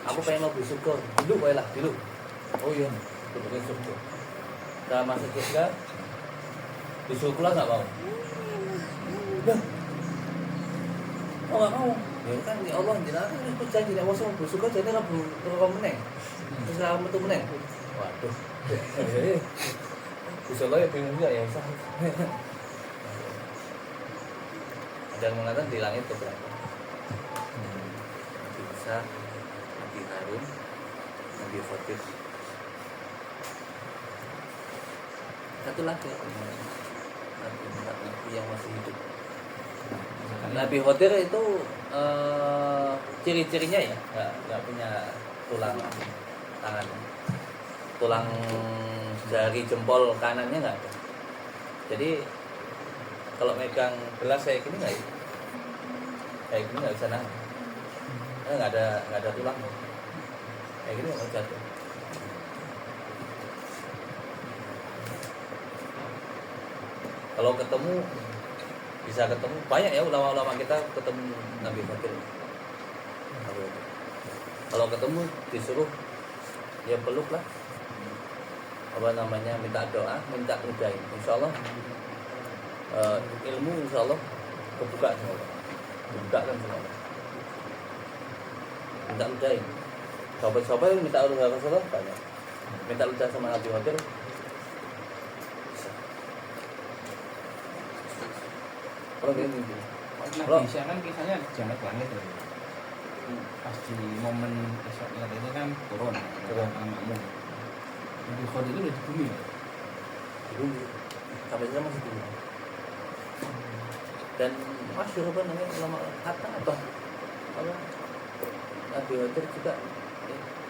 Aku pengen mau bersyukur dulu, baiklah dulu. Oh iya, betul surga. Udah masuk surga, disuruh pulang nggak mau. Udah, nggak mau. Ya kan ya Allah jenengan itu janji nek wong bersyukur jane ora berapa meneh. Terus ora metu meneh. Waduh. Gusti Allah ya bingung juga ya usah. Dan mengatakan di langit beberapa. Nabi Musa, Nabi Harun, Nabi Khadir. Satu lagi Nabi yang masih hidup. Nabi Khadir itu ciri-cirinya ya nggak punya tulang tangan, tulang jari jempol kanannya nggak ada. Jadi kalau megang gelas kayak gini nggak, kayak gini nggak bisa nahan, nggak ada tulang, kayak gini nggak jatuh. Kalau ketemu bisa ketemu banyak ya ulama-ulama kita ketemu Nabi Khadir. Kalau ketemu disuruh ya peluk lah, apa namanya, minta doa, minta mudahin. Insya Allah ilmu insya Allah kebuka semua, kebukakan semua. Minta mudahin. Sahabat-sahabat yang minta doa Rasulullah banyak. Minta doa sama Nabi Khadir. Nabi Isa kan kisahnya jangan langit tuh. Pas di momen Isra Mi'raj itu kan turun makmum. Nabi Khadir itu udah di bumi. Di bumi. Sampai sekarang masih di bumi. Dan masyhur apa namanya ulama kata apa Nabi Khadir juga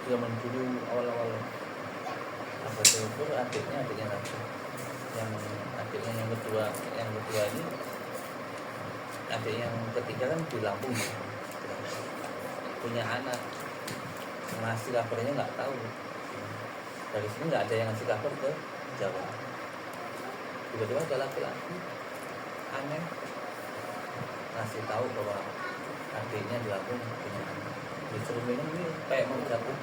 zaman dulu awal-awal apa itu adiknya Nabi, yang adiknya yang kedua ini, adik yang ketiga kan di Lampung punya anak, ngasih kabarnya nggak tahu, dari sini nggak ada yang ngasih kabar ke Jawa. Tiba-tiba ada laki-laki aneh ngasih tahu bahwa adiknya di Lampung punya anak, disuruh minum ini kayak mau jatuh,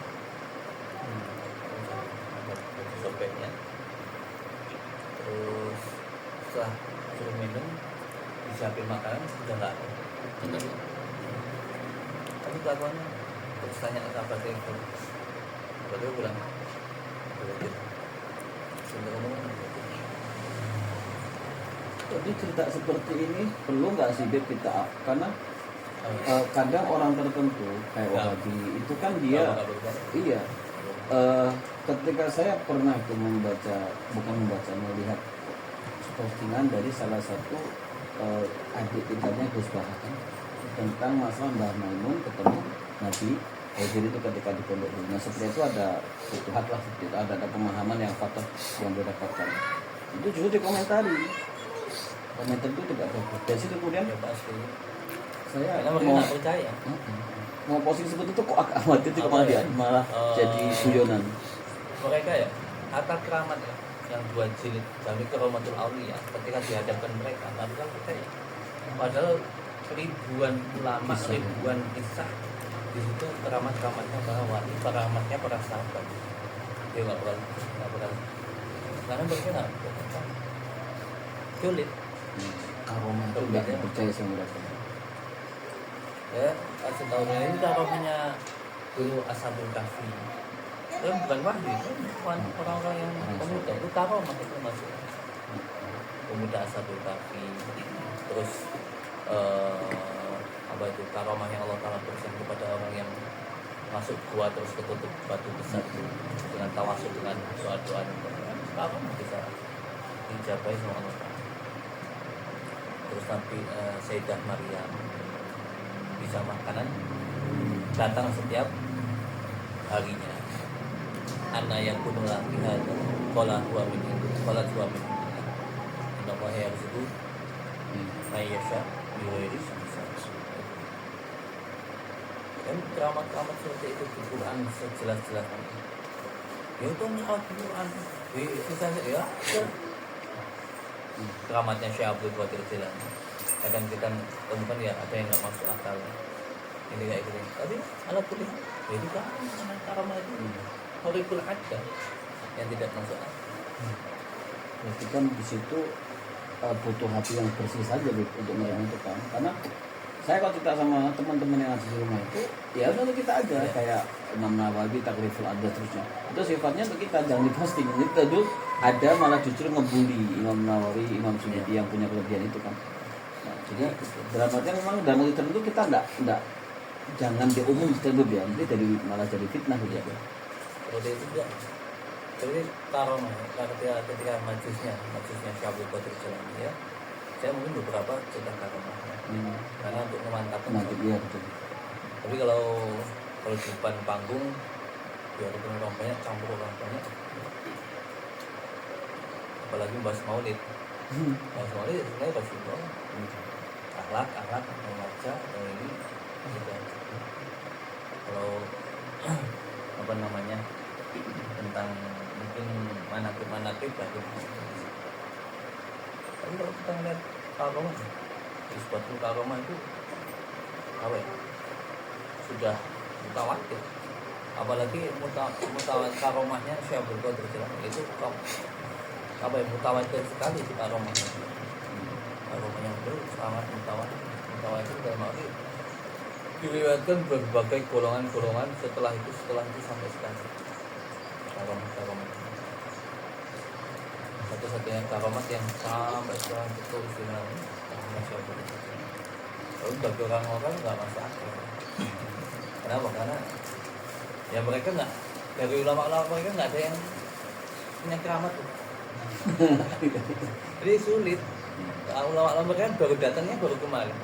sobeknya. Terus setelah disuruh minum disiapin makanan sudah nggak ada. Tapi kelakuannya terus tanya apa sih itu, baru bilang Jadi cerita seperti ini perlu nggak sih Beb kita karena kadang orang tertentu kayak Wahabi itu kan dia iya ketika saya pernah itu melihat postingan dari salah satu adik tingkatnya Gus Bahakan tentang masalah Mbah Maimun ketemu Nabi Khadir itu ketika di pondok. Nah seperti itu ada futuhat lah, seperti itu ada pemahaman yang fatah yang didapatkan. Itu justru dikomentari. Komentar itu tidak bagus. Dan situ kemudian saya mau percaya. Mau posting seperti itu kok agak khawatir itu malah jadi guyonan. Mereka ya harta keramat ya, yang 2 jilid Jami Karomatul Auliya, ketika dihadapkan mereka nggak bisa percaya. Padahal ribuan ulama, ribuan kisah di situ keramat-keramatnya para wali, keramatnya para sahabat. Dia nggak bakal, karena mereka nggak sulit. Karomah itu nggak percaya sama mereka. Ya, kasih tahu ini karomahnya dulu Ashabul Kahfi. Itu bukan wahyu, bukan orang-orang yang pemuda, itu karomah itu masuk. Pemuda Ashabul Kahfi. Terus apa itu karomah yang Allah Taala berikan kepada orang yang masuk gua terus ketutup batu besar itu dengan tawasul dengan doa-doa karomah bisa dijabai sama Allah Taala. Terus Nabi Sayyidah Maryam bisa makanan datang setiap harinya. Anna yakunu laki hada qala huwa min qala huwa min inna Allah yarzuqu may yasha bi ghairi hisab. Dan keramat-keramat seperti itu di Quran sejelas-jelasnya. Ya itu Al-Quran. Itu saja ya. Keramatnya Syekh Abdul Qadir Jilani. Kadang kita temukan ya ada yang nggak masuk akal. Ini kayak gitu. Tapi alat kuliah ya itu kan keramat itu. Horikul ada yang tidak masuk akal. Berarti kan di situ butuh hati yang bersih saja untuk menerima itu kan. Karena saya kalau cerita sama teman-teman yang ada di rumah itu, ya udah kita aja kayak Imam Nawawi, Takriful Adab terusnya. Itu sifatnya untuk kita jangan diposting. Itu dulu ada malah justru ngebully Imam Nawawi, Imam Suyuti yang punya kelebihan itu kan. Nah, jadi dalam artian memang dalam waktu tertentu kita enggak jangan diumum tertentu ya, nanti malah jadi fitnah gitu ya. Kalau dia itu enggak. Jadi karomah ketika majlisnya Syabul Qadir Jilani ya. Saya mungkin beberapa cerita karomah. Karena untuk memantapkan iya betul. Tapi kalau di depan panggung ya orang banyak campur orang banyak, apalagi bahas maulid sebenarnya Rasulullah akhlak membaca atau ini gitu. Kalau apa namanya tentang mungkin manakib baru. Tapi kalau kita lihat karomah Isbatul karomah itu apa ya? Sudah mutawatir. Apalagi mutawatir karomahnya Syekh Abdul Qadir Jilani itu apa ya, mutawatir sekali itu karomahnya. Karomahnya itu sangat mutawatir dalam arti diriwayatkan berbagai golongan setelah itu sampai sekarang. Karomah satu-satunya karomat yang sampai sekarang itu istilahnya lalu bagi orang-orang nggak masuk akal. Kenapa? Karena ya mereka nggak, dari ulama-ulama mereka nggak ada yang punya keramat tuh. Jadi sulit. Ulama-ulama mereka baru datangnya baru kemarin.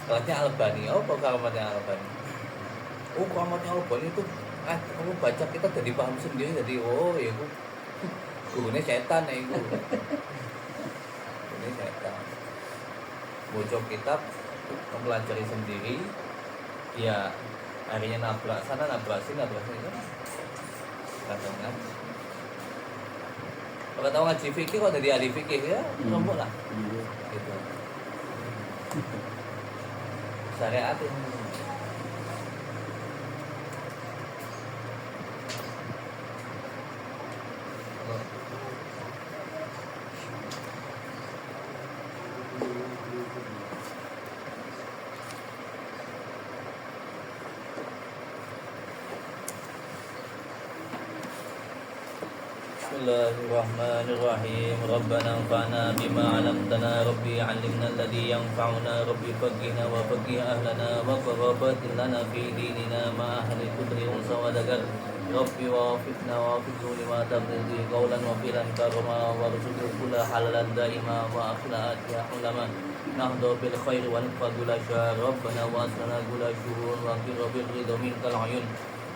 Kelasnya Al-Albani. Apa keramatnya Al-Albani? Keramatnya Al-Albani itu kamu baca kita jadi paham sendiri. Jadi ya itu gurunya setan ya itu. Gurunya setan. Bocor kitab mempelajari sendiri, ya akhirnya nabrak sana nabrak sini itu kadang kan. Kalau tahu ngaji fikih kok dari ahli fikih ya nombok lah. Gitu. Syariat ini. Bismillahirrahmanirrahim. Rabbana anfa'na bima 'allamtana rabbi 'allimna alladhi yanfa'una rabbi faqqihna wa faqqih ahlana wa qarrabat lana fi dinina ma ahli kutri unsa wa dagar rabbi wafiqna wa wafiqhu lima tardi qawlan wa filan karama wa rzuqna kulla halalan daima wa akhlaq ya ulama nahdu bil khair wa nafadu la syar rabbana wa aslana gula syurun wa qir bil ridha minkal ayun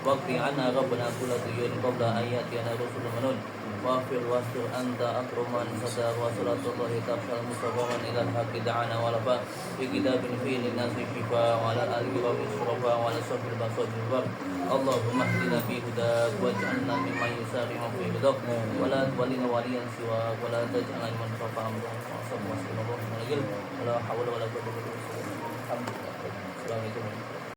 waqti 'anna rabbana kulla tuyun qabla ayatina rusulun manun wafir wasir anta akruman sadar wa salatullahi tafsal mustafaman ilal haqi da'ana walafa fi kitabin fi linnasi shifa wa ala alihi wa misrafa wa ala sahbil basajil bar Allahumma hdina fi hudak waj'alna mimman yusari'u fi hudak wa la walina waliyan siwa wa la taj'alna liman khafa amran wa sabwa sallallahu alaihi wa la hawla wa la quwwata illa billah. Assalamualaikum.